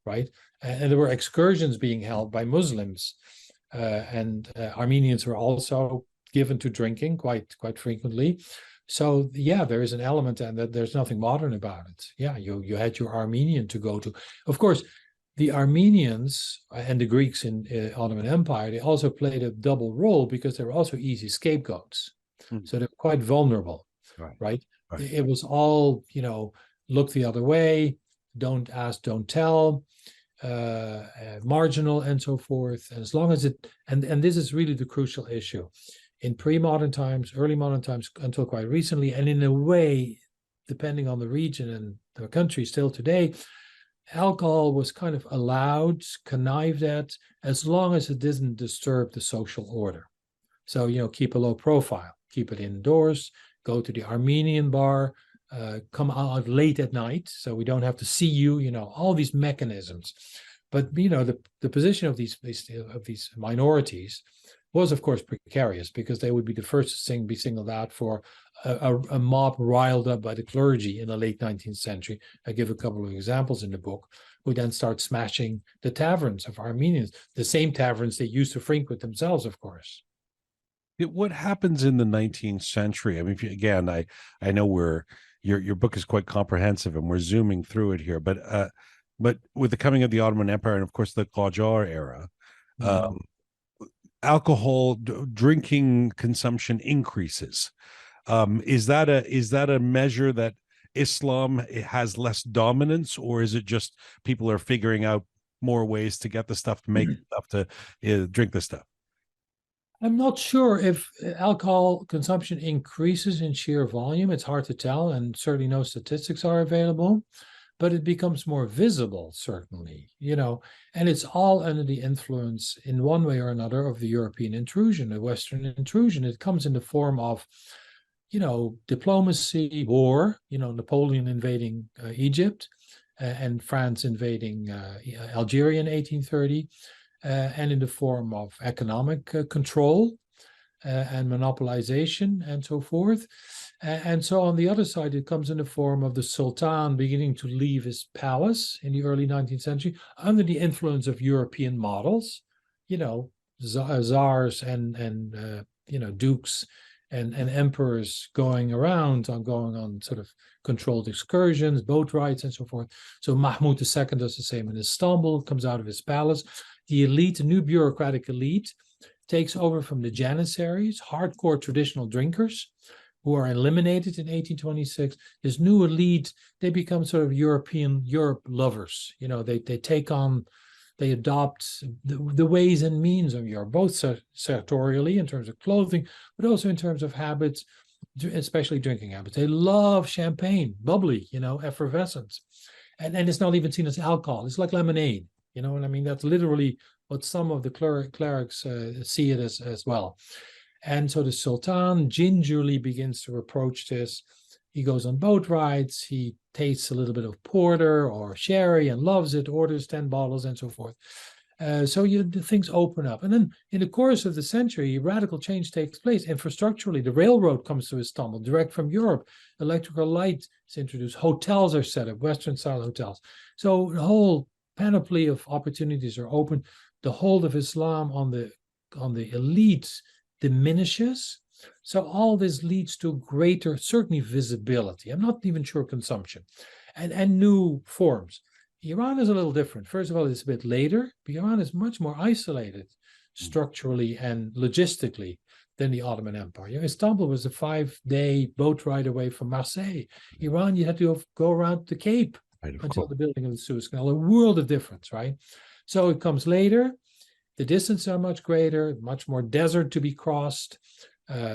right? And there were excursions being held by Muslims, and Armenians were also given to drinking quite frequently. So yeah, there is an element, and that there's nothing modern about it. Yeah, you had your Armenian to go to. Of course, the Armenians and the Greeks in Ottoman Empire, they also played a double role because they were also easy scapegoats. So they're quite vulnerable, right? It was all, look the other way, don't ask, don't tell, marginal, and so forth. And as long as and this is really the crucial issue. In pre-modern times, early modern times, until quite recently, and in a way, depending on the region and the country still today, alcohol was kind of allowed, connived at, as long as it didn't disturb the social order. So, keep a low profile, keep it indoors, go to the Armenian bar, come out late at night, so we don't have to see you, all these mechanisms. But, the position of these minorities was, of course, precarious because they would be the first to be singled out for a mob riled up by the clergy in the late 19th century. I give a couple of examples in the book, who then start smashing the taverns of Armenians, the same taverns they used to frequent themselves, of course. What happens in the 19th century? I mean, again, I know your book is quite comprehensive and we're zooming through it here, but with the coming of the Ottoman Empire and, of course, the Qajar era, alcohol drinking consumption increases. Is that a measure that Islam has less dominance, or is it just people are figuring out more ways to get the stuff, to make stuff, to drink the stuff? I'm not sure if alcohol consumption increases in sheer volume. It's hard to tell, and certainly no statistics are available. But it becomes more visible, certainly, and it's all under the influence in one way or another of the European intrusion, the Western intrusion. It comes in the form of, diplomacy, war, Napoleon invading Egypt and France invading Algeria in 1830, and in the form of economic control and monopolization and so forth. And so on the other side, it comes in the form of the Sultan beginning to leave his palace in the early 19th century under the influence of European models, czars and dukes and emperors going on sort of controlled excursions, boat rides, and so forth. So Mahmud II does the same in Istanbul, comes out of his palace. The elite, the new bureaucratic elite, takes over from the Janissaries, hardcore traditional drinkers, who are eliminated in 1826. This new elite, they become sort of Europe lovers. You know, they take on, they adopt the ways and means of Europe, both sartorially in terms of clothing, but also in terms of habits, especially drinking habits. They love champagne, bubbly, you know, effervescence. And it's not even seen as alcohol. It's like lemonade, you know what I mean? That's literally what some of the clerics see it as well. And so the Sultan gingerly begins to approach this. He goes on boat rides. He tastes a little bit of porter or sherry and loves it, orders 10 bottles and so forth. So the things open up. And then in the course of the century, radical change takes place. Infrastructurally, the railroad comes to Istanbul direct from Europe. Electrical light is introduced. Hotels are set up, Western-style hotels. So the whole panoply of opportunities are open. The hold of Islam on the elites diminishes. So all this leads to greater, certainly visibility. I'm not even sure consumption, and new forms. Iran is a little different. First of all, it's a bit later, but Iran is much more isolated structurally and logistically than the Ottoman Empire. You know, Istanbul was a 5-day boat ride away from Marseille. Iran, you had to go around the Cape until the building of the Suez Canal. A world of difference, right? So it comes later. The distances are much greater, much more desert to be crossed,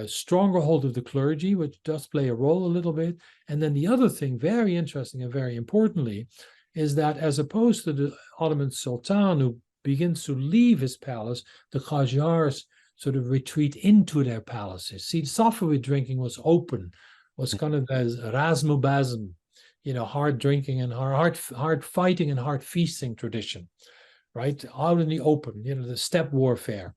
stronger hold of the clergy, which does play a role a little bit. And then the other thing, very interesting and very importantly, is that as opposed to the Ottoman Sultan, who begins to leave his palace, the Qajars sort of retreat into their palaces. See, Safavid drinking was open, was kind of as Razmubazm, you know, hard drinking and hard fighting and hard feasting tradition, right? Out in the open, you know, the steppe warfare.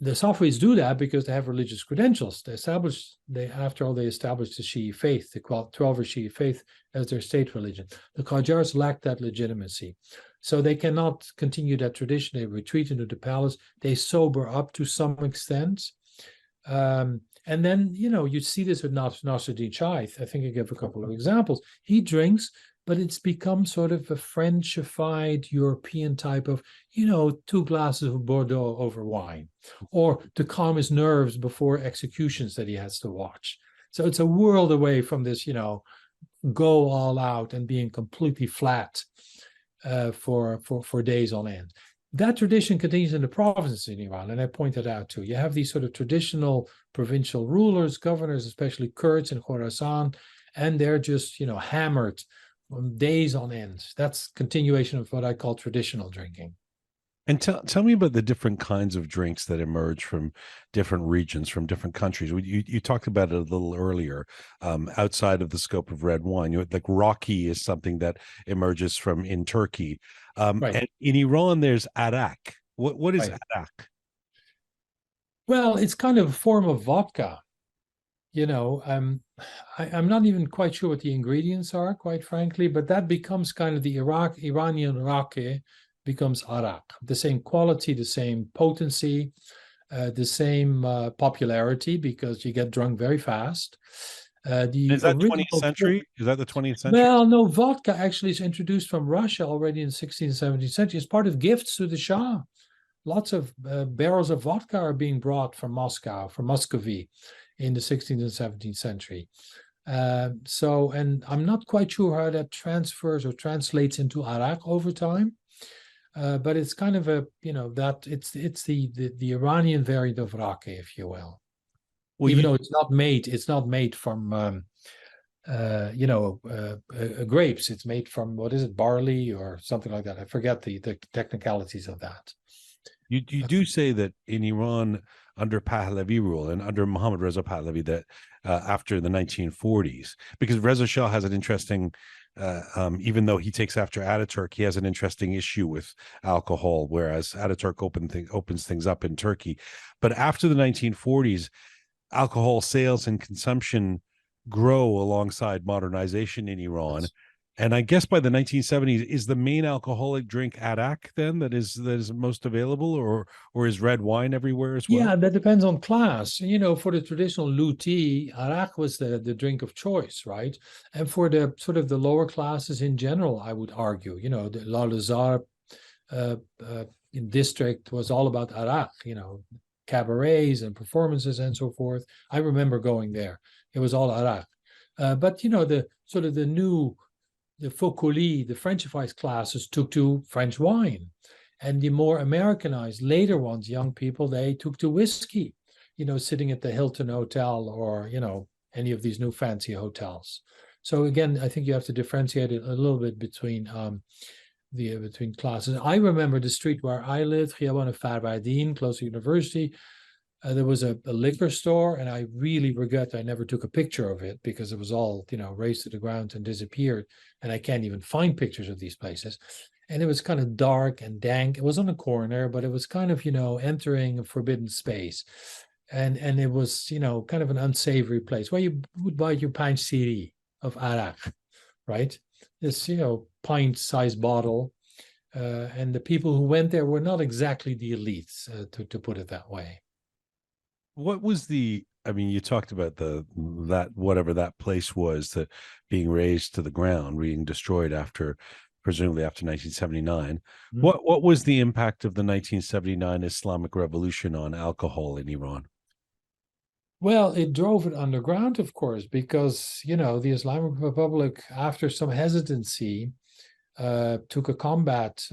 The Safavids do that because they have religious credentials. After all, they established the Shi'i faith, the 12er Shi'i faith as their state religion. The Qajars lack that legitimacy. So they cannot continue that tradition. They retreat into the palace. They sober up to some extent. And then, you know, you see this with Nasruddin Shah. I think I give a couple of examples. He drinks, but it's become sort of a Frenchified European type of, you know, 2 glasses of Bordeaux over wine, or to calm his nerves before executions that he has to watch. So it's a world away from this, you know, go all out and being completely flat for days on end. That tradition continues in the provinces in Iran, and I pointed out too. You have these sort of traditional provincial rulers, governors, especially Kurds in Khorasan, and they're just, you know, hammered days on end. That's continuation of what I call traditional drinking. And tell me about the different kinds of drinks that emerge from different regions, from different countries. You talked about it a little earlier, outside of the scope of red wine. Like Roqe is something that emerges in Turkey. Right. And in Iran, there's arak. What is arak? Well, it's kind of a form of vodka. You know, I'm not even quite sure what the ingredients are, quite frankly, but that becomes kind of the Iranian Roqe becomes arak. The same quality, the same potency, the same popularity, because you get drunk very fast. Is that 20th century? Is that the 20th century? Well, no, vodka actually is introduced from Russia already in the 16th, 17th century as part of gifts to the Shah. Lots of barrels of vodka are being brought from Moscow, from Muscovy, in the 16th and 17th century. And I'm not quite sure how that transfers or translates into arak over time. But it's kind of a, you know, that it's the Iranian variant of Roqe, if you will. Well, even though it's not made from grapes. It's made from, what is it, barley or something like that. I forget the technicalities of that. You do say that in Iran under Pahlavi rule and under Mohammad Reza Pahlavi that after the 1940s, because Reza Shah has an interesting, even though he takes after Ataturk, he has an interesting issue with alcohol, whereas Ataturk opens things up in Turkey. But after the 1940s, alcohol sales and consumption grow alongside modernization in Iran. Yes. And I guess by the 1970s, is the main alcoholic drink arak then that is most available, or is red wine everywhere as well? Yeah, that depends on class. You know, for the traditional luti, arak was the drink of choice, right? And for the sort of the lower classes in general, I would argue, you know, the Lalazar uh, uh, in district was all about arak, you know, cabarets and performances and so forth. I remember going there. It was all arak. But you know, the sort of the Focoli, the Frenchified classes took to French wine. And the more Americanized later ones, young people, they took to whiskey, you know, sitting at the Hilton Hotel or, you know, any of these new fancy hotels. So again, I think you have to differentiate it a little bit between between classes. I remember the street where I lived, Khiyaban Farbardin, close to university. There was a liquor store, and I really regret I never took a picture of it because it was all, you know, razed to the ground and disappeared. And I can't even find pictures of these places. And it was kind of dark and dank. It was on a corner, but it was kind of, you know, entering a forbidden space. And it was, you know, kind of an unsavory place where you would buy your pint CD of arak, right? This, you know, pint-sized bottle. And the people who went there were not exactly the elites, to put it that way. What was I mean, you talked about that whatever that place was, that being razed to the ground, being destroyed presumably after 1979. Mhm. What was the impact of the 1979 Islamic Revolution on alcohol in Iran? Well, it drove it underground, of course, because, you know, the Islamic Republic, after some hesitancy, took a combat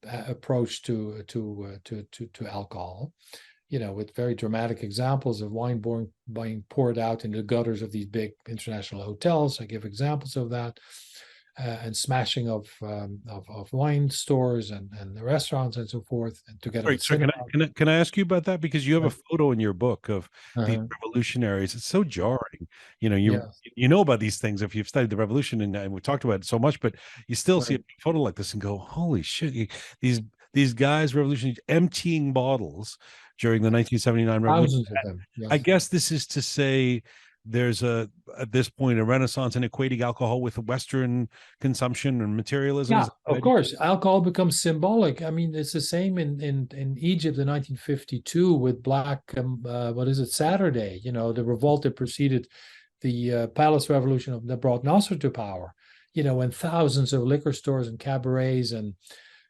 approach to alcohol, you know, with very dramatic examples of wine being poured out in the gutters of these big international hotels. I give examples of that, and smashing of wine stores and the restaurants and so forth, and together Sorry, with sorry, cinema. can I ask you about that? Because you have a photo in your book of these Uh-huh. revolutionaries. It's so jarring. You know, Yes, you know about these things if you've studied the revolution, and we've talked about it so much, but you still see a right. photo like this and go, "Holy shit!" These these guys, revolutionaries, emptying bottles during the 1979 revolution. Thousands of them. I Yes. guess this is to say there's at this point a renaissance in equating alcohol with Western consumption and materialism. Yeah, Is that the of idea? course. Alcohol becomes symbolic. I mean, it's the same in Egypt in 1952 with Black, what is it, Saturday, you know, the revolt that preceded the palace revolution that brought Nasser to power, you know, when thousands of liquor stores and cabarets and,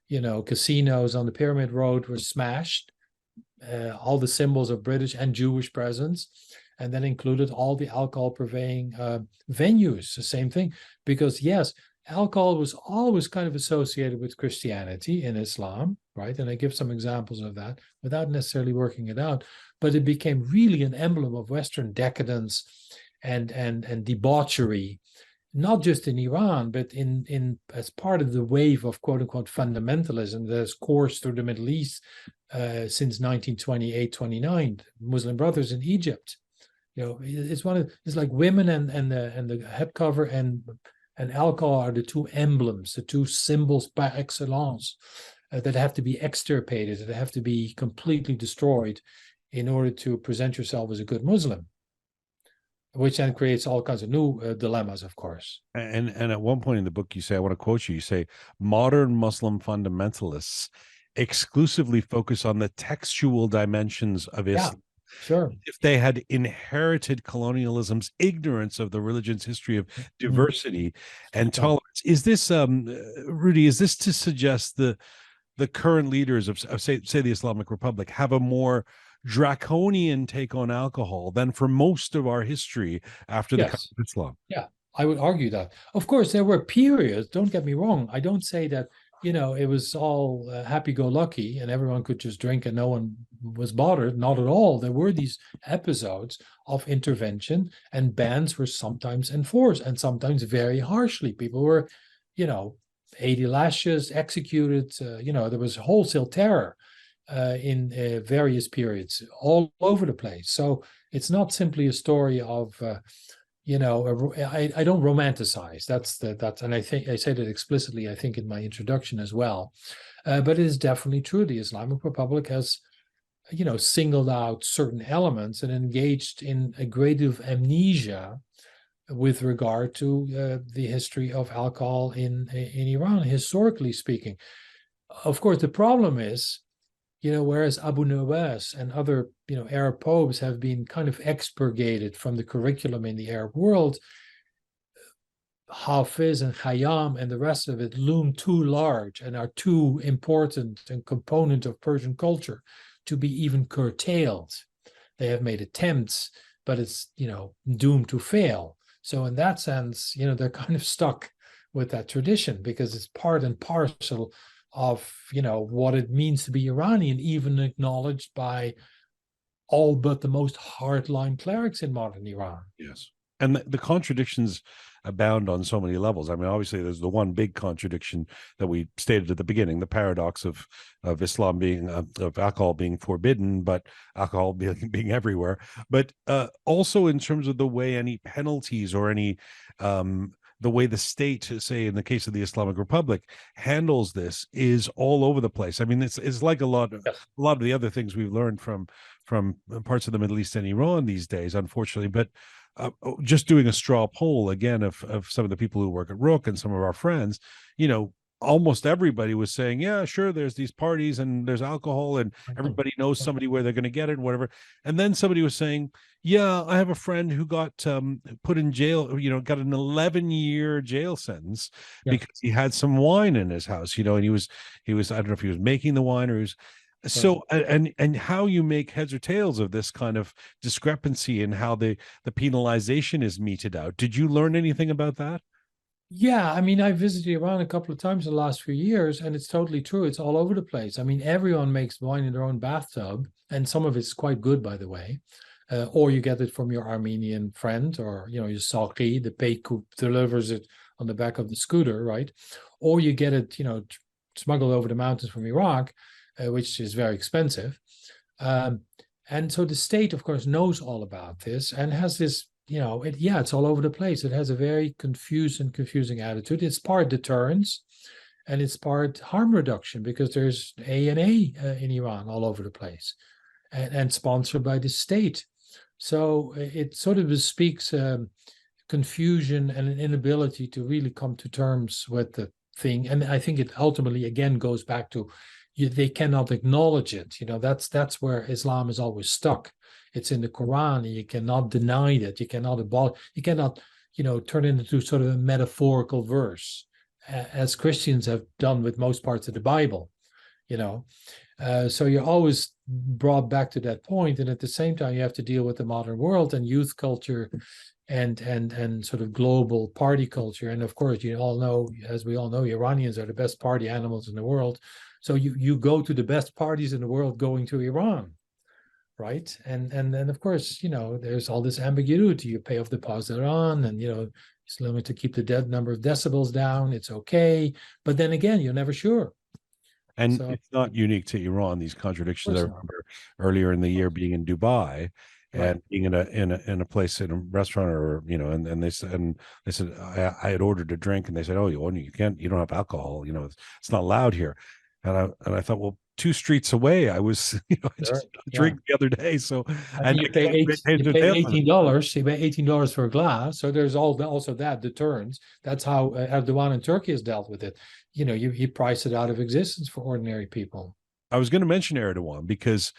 you know, casinos on the Pyramid Road were smashed, all the symbols of British and Jewish presence. And that included all the alcohol purveying venues, the same thing. Because, yes, alcohol was always kind of associated with Christianity in Islam, right? And I give some examples of that without necessarily working it out. But it became really an emblem of Western decadence and debauchery, not just in Iran, but in as part of the wave of quote unquote fundamentalism that has coursed through the Middle East since 1928-29. Muslim Brothers in Egypt. You know, it's like women and the head cover and alcohol are the two emblems, the two symbols par excellence that have to be extirpated, that have to be completely destroyed in order to present yourself as a good Muslim, which then creates all kinds of new dilemmas, of course. And at one point in the book, you say, I want to quote you, you say, modern Muslim fundamentalists exclusively focus on the textual dimensions of Yeah, Islam. sure. If they had inherited colonialism's ignorance of the religion's history of Mhm. diversity and Yeah. tolerance, is this, Rudi, is this to suggest the current leaders of say the Islamic Republic have a more draconian take on alcohol than for most of our history after the coming Yes. of Islam? Yeah, I would argue that. Of course, there were periods, don't get me wrong. I don't say that, you know, it was all happy-go-lucky and everyone could just drink and no one was bothered. Not at all. There were these episodes of intervention and bans were sometimes enforced and sometimes very harshly. People were, you know, 80 lashes, executed. You know, there was wholesale terror in various periods all over the place. So it's not simply a story of you know, I don't romanticize. And I think I said it explicitly, I think, in my introduction as well. But it is definitely true. The Islamic Republic has, you know, singled out certain elements and engaged in a great deal of amnesia with regard to the history of alcohol in Iran, historically speaking. Of course, the problem is, whereas Abu Nuwas and other, Arab popes have been kind of expurgated from the curriculum in the Arab world, Hafiz and Khayyam and the rest of it loom too large and are too important and component of Persian culture to be even curtailed. They have made attempts, but it's, doomed to fail. So in that sense, they're kind of stuck with that tradition because it's part and parcel of, what it means to be Iranian, even acknowledged by all but the most hardline clerics in modern Iran. Yes. And the contradictions abound on so many levels. I mean, obviously, there's the one big contradiction that we stated at the beginning: the paradox of Islam being of alcohol being forbidden, but alcohol being everywhere. But also in terms of the way any penalties or any the way the state, say in the case of the Islamic Republic, handles this is all over the place. I mean, it's like a lot of the other things we've learned from parts of the Middle East and Iran these days, unfortunately. But just doing a straw poll again of some of the people who work at Rook and some of our friends, almost everybody was saying, yeah, sure, there's these parties and there's alcohol and everybody knows somebody where they're going to get it and whatever. And then somebody was saying, yeah, I have a friend who got put in jail, got an 11-year jail sentence because he had some wine in his house, and he was, I don't know if he was making the wine or he was. So and how you make heads or tails of this kind of discrepancy and how the penalization is meted out. Did you learn anything about that? Yeah, I mean, I visited Iran a couple of times in the last few years, and it's totally true. It's all over the place. I mean, everyone makes wine in their own bathtub, and some of it's quite good, by the way. Or you get it from your Armenian friend, or your Saqi, the peik who delivers it on the back of the scooter, right? Or you get it, smuggled over the mountains from Iraq, which is very expensive. And so the state, of course, knows all about this and has this, it's all over the place. It has a very confusing attitude. It's part deterrence and it's part harm reduction because there's A&A in Iran all over the place and sponsored by the state. So it sort of bespeaks confusion and an inability to really come to terms with the thing. And I think it ultimately, again, goes back to they cannot acknowledge it. That's where Islam is always stuck. It's in the Quran, and you cannot deny that. You cannot turn it into sort of a metaphorical verse, as Christians have done with most parts of the Bible. So you're always brought back to that point, and at the same time, you have to deal with the modern world and youth culture, and sort of global party culture. And of course, as we all know, Iranians are the best party animals in the world. So you go to the best parties in the world going to Iran, right? And then of course, there's all this ambiguity. You pay off the Pazaran, and it's limited to keep the number of decibels down. It's okay, but then again, you're never sure. And it's not unique to Iran. These contradictions. I remember earlier in the year being in Dubai. And being in a place, in a restaurant, or and they said I had ordered a drink, and they said, oh, you don't have alcohol, it's not allowed here. And I thought, well, 2 streets away, I was, I just drink the other day. So and you pay $18. You pay $18 for a glass. So there's also that deterrence. That's how Erdogan in Turkey has dealt with it. You price it out of existence for ordinary people. I was going to mention Erdogan because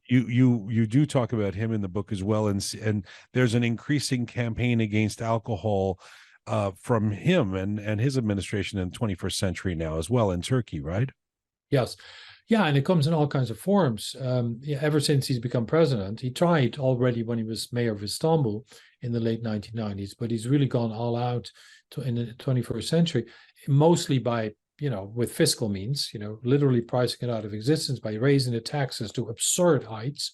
you do talk about him in the book as well, and there's an increasing campaign against alcohol from him and his administration in the 21st century now as well in Turkey, right? Yes. Yeah, and it comes in all kinds of forms. Ever since he's become president, he tried already when he was mayor of Istanbul in the late 1990s, but he's really gone all out in the 21st century, mostly by with fiscal means, literally pricing it out of existence by raising the taxes to absurd heights.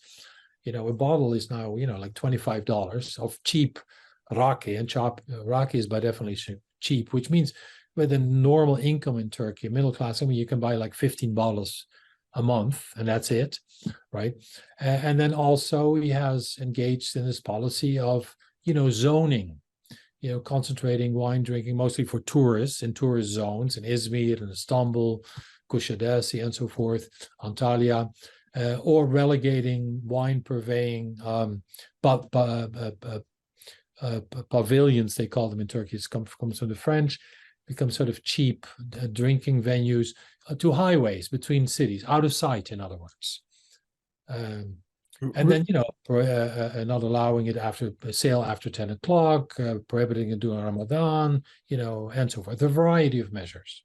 A bottle is now, like $25 of cheap Roqe, and Roqe is by definition cheap, which means with a normal income in Turkey, middle class, you can buy like 15 bottles a month, and that's it, right? And then also he has engaged in this policy of, zoning, concentrating wine drinking mostly for tourists in tourist zones in Izmir and Istanbul, Kuşadası, and so forth, Antalya, or relegating wine purveying pavilions, they call them in Turkey. It comes from the French, become sort of cheap drinking venues to highways between cities, out of sight, in other words. And then, not allowing it after sale after 10 o'clock, prohibiting it during Ramadan, and so forth. A variety of measures.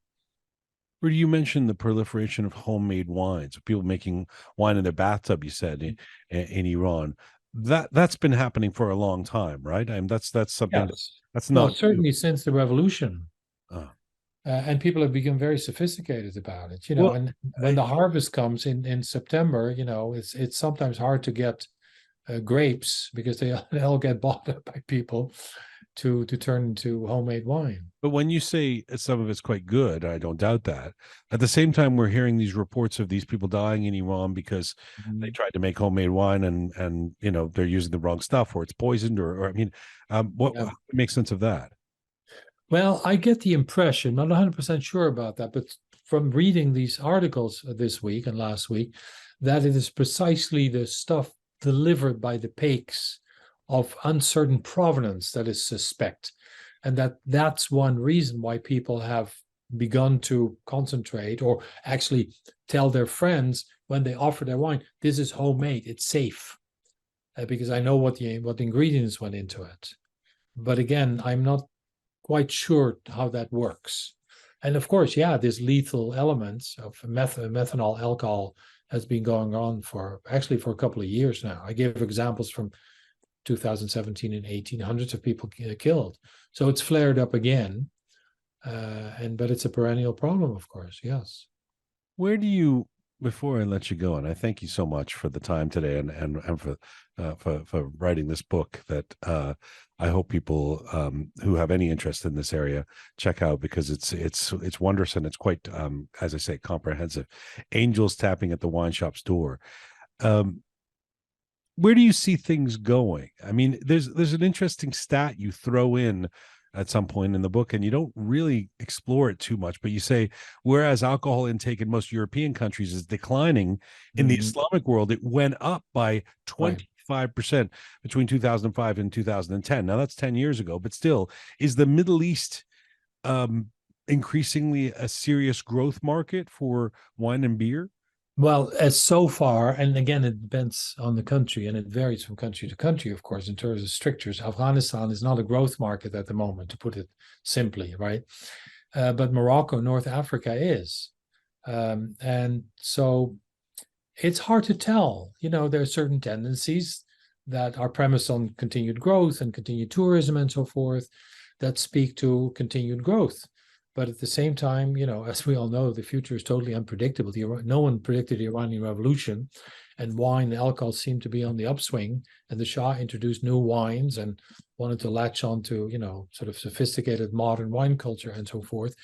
Where you mentioned the proliferation of homemade wines, people making wine in their bathtub, you said in Iran. That's been happening for a long time, right? I mean, that's something that's not certainly since the revolution. And people have become very sophisticated about it, and when the harvest comes in September, it's sometimes hard to get grapes because they all get bought up by people to turn into homemade wine. But when you say some of it's quite good, I don't doubt that. At the same time, we're hearing these reports of these people dying in Iran because they tried to make homemade wine and they're using the wrong stuff, or it's poisoned, or what makes sense of that? Well, I get the impression, I'm not 100% sure about that, but from reading these articles this week and last week, that it is precisely the stuff delivered by the Pakes of uncertain provenance that is suspect. And that's one reason why people have begun to concentrate or actually tell their friends when they offer their wine, this is homemade, it's safe, because I know what the ingredients went into it. But again, I'm not quite sure how that works. And of course, this lethal elements of methanol alcohol has been going on for a couple of years now. I gave examples from 2017 and 18, hundreds of people killed. So it's flared up again. But it's a perennial problem, of course, yes. Where do you, before I let you go, and I thank you so much for the time today and for writing this book that I hope people who have any interest in this area check out, because it's wondrous and it's quite, as I say, comprehensive. Angels Tapping at the Wine Shop's Door. Where do you see things going? I mean, there's an interesting stat you throw in at some point in the book, and you don't really explore it too much, but you say, whereas alcohol intake in most European countries is declining, in the Islamic world, it went up by 25% between 2005 and 2010. Now that's 10 years ago, but still, is the Middle East increasingly a serious growth market for wine and beer? Well, as so far, and again, it depends on the country, and it varies from country to country, of course, in terms of strictures. Afghanistan is not a growth market at the moment, to put it simply, right? But Morocco, North Africa is. And so it's hard to tell. There are certain tendencies that are premised on continued growth and continued tourism and so forth that speak to continued growth. But at the same time, as we all know, the future is totally unpredictable. No one predicted the Iranian Revolution, and wine and alcohol seemed to be on the upswing. And the Shah introduced new wines and wanted to latch on to, sort of sophisticated modern wine culture and so forth.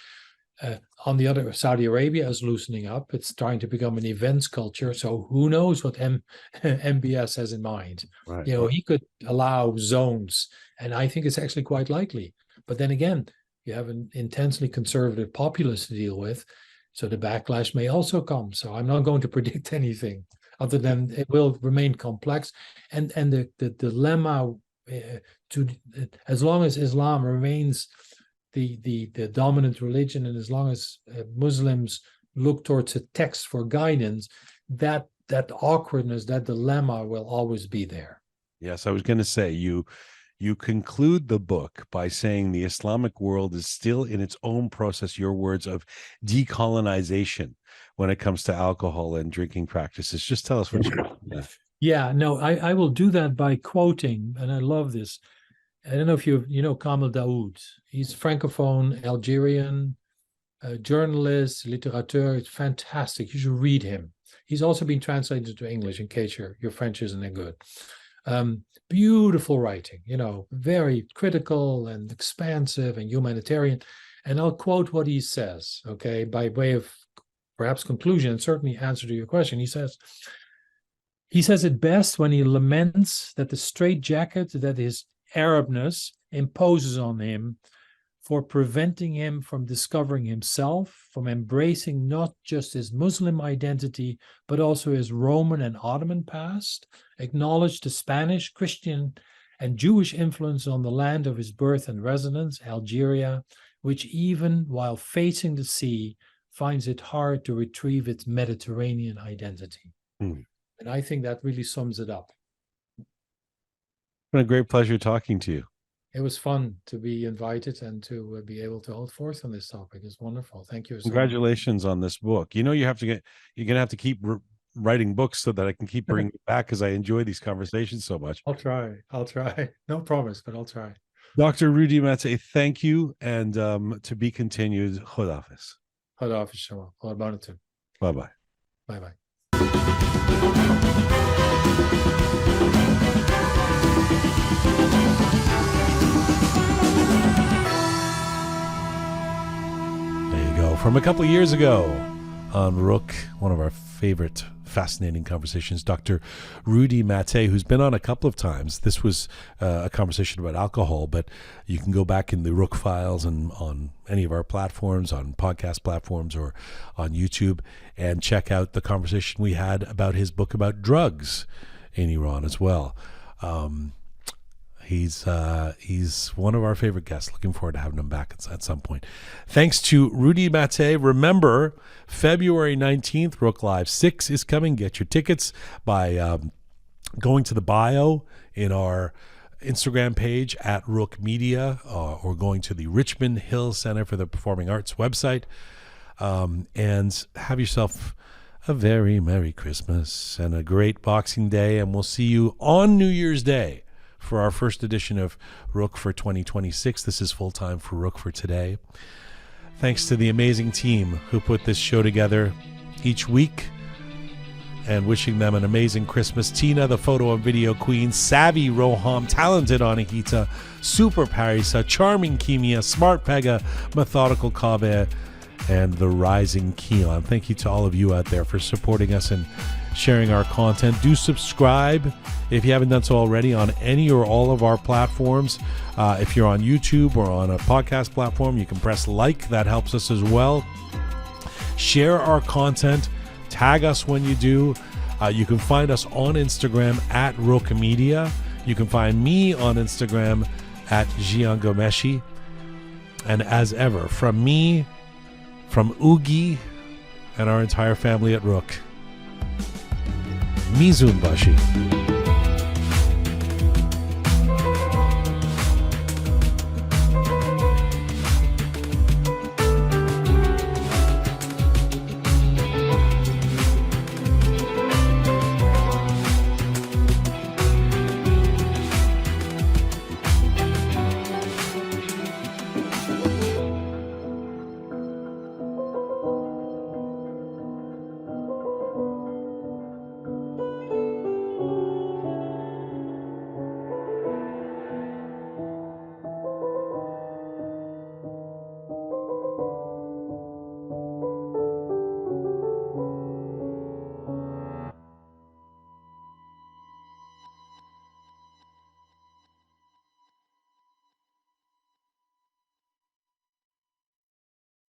On the other, Saudi Arabia is loosening up. It's trying to become an events culture. So who knows what MBS has in mind? Right. He could allow zones, and I think it's actually quite likely. But then again, you have an intensely conservative populace to deal with, so the backlash may also come. So I'm not going to predict anything other than it will remain complex. And the dilemma, as long as Islam remains the dominant religion, and as long as Muslims look towards a text for guidance, that awkwardness, that dilemma will always be there. Yes, I was going to say, you conclude the book by saying the Islamic world is still in its own process, your words, of decolonization when it comes to alcohol and drinking practices. Just tell us what you mean. Yeah, no, I will do that by quoting, and I love this. I don't know if you know Kamel Daoud. He's Francophone, Algerian, journalist, literateur. It's fantastic. You should read him. He's also been translated to English in case your French isn't that good. Beautiful writing, very critical and expansive and humanitarian. And I'll quote what he says, okay, by way of perhaps conclusion and certainly answer to your question. He says it best when he laments that the straitjacket that his Arabness imposes on him for preventing him from discovering himself, from embracing not just his Muslim identity, but also his Roman and Ottoman past, acknowledge the Spanish, Christian, and Jewish influence on the land of his birth and residence, Algeria, which even while facing the sea, finds it hard to retrieve its Mediterranean identity. And I think that really sums it up. It's been a great pleasure talking to you. It was fun to be invited and to be able to hold forth on this topic. It's wonderful. Thank you so much. Congratulations on this book. You know, you're going to have to keep writing books so that I can keep bringing it back, because I enjoy these conversations so much. I'll try. No promise, but I'll try. Dr. Rudi Matthee, thank you. And to be continued. Khodafis. Khodafis Shama. Bye-bye. Bye-bye. From a couple of years ago on Rook, one of our favorite fascinating conversations, Dr. Rudi Matthee, who's been on a couple of times. This was a conversation about alcohol, but you can go back in the Rook files and on any of our platforms, on podcast platforms or on YouTube, and check out the conversation we had about his book about drugs in Iran as well. He's one of our favorite guests. Looking forward to having him back at some point. Thanks to Rudi Matthee. Remember, February 19th, Rook Live 6 is coming. Get your tickets by going to the bio in our Instagram page at Rook Media, or going to the Richmond Hill Center for the Performing Arts website. And have yourself a very Merry Christmas and a great Boxing Day. And we'll see you on New Year's Day for our first edition of Rook for 2026. This is full time for Rook for today. Thanks to the amazing team who put this show together each week, and wishing them an amazing Christmas. Tina, the photo and video queen, savvy Roham, talented Anahita, super Parisa, charming Kimia, smart Pega, methodical Kaveh, and the rising Keon. Thank you to all of you out there for supporting us and sharing our content. Do subscribe if you haven't done so already on any or all of our platforms. If you're on YouTube or on a podcast platform, you can press like. That helps us as well. Share our content. Tag us when you do. You can find us on Instagram at Roqe Media. You can find me on Instagram at Jian Gomeshi. And as ever, from me, from Ugi, and our entire family at Rook, Mizun Bashi.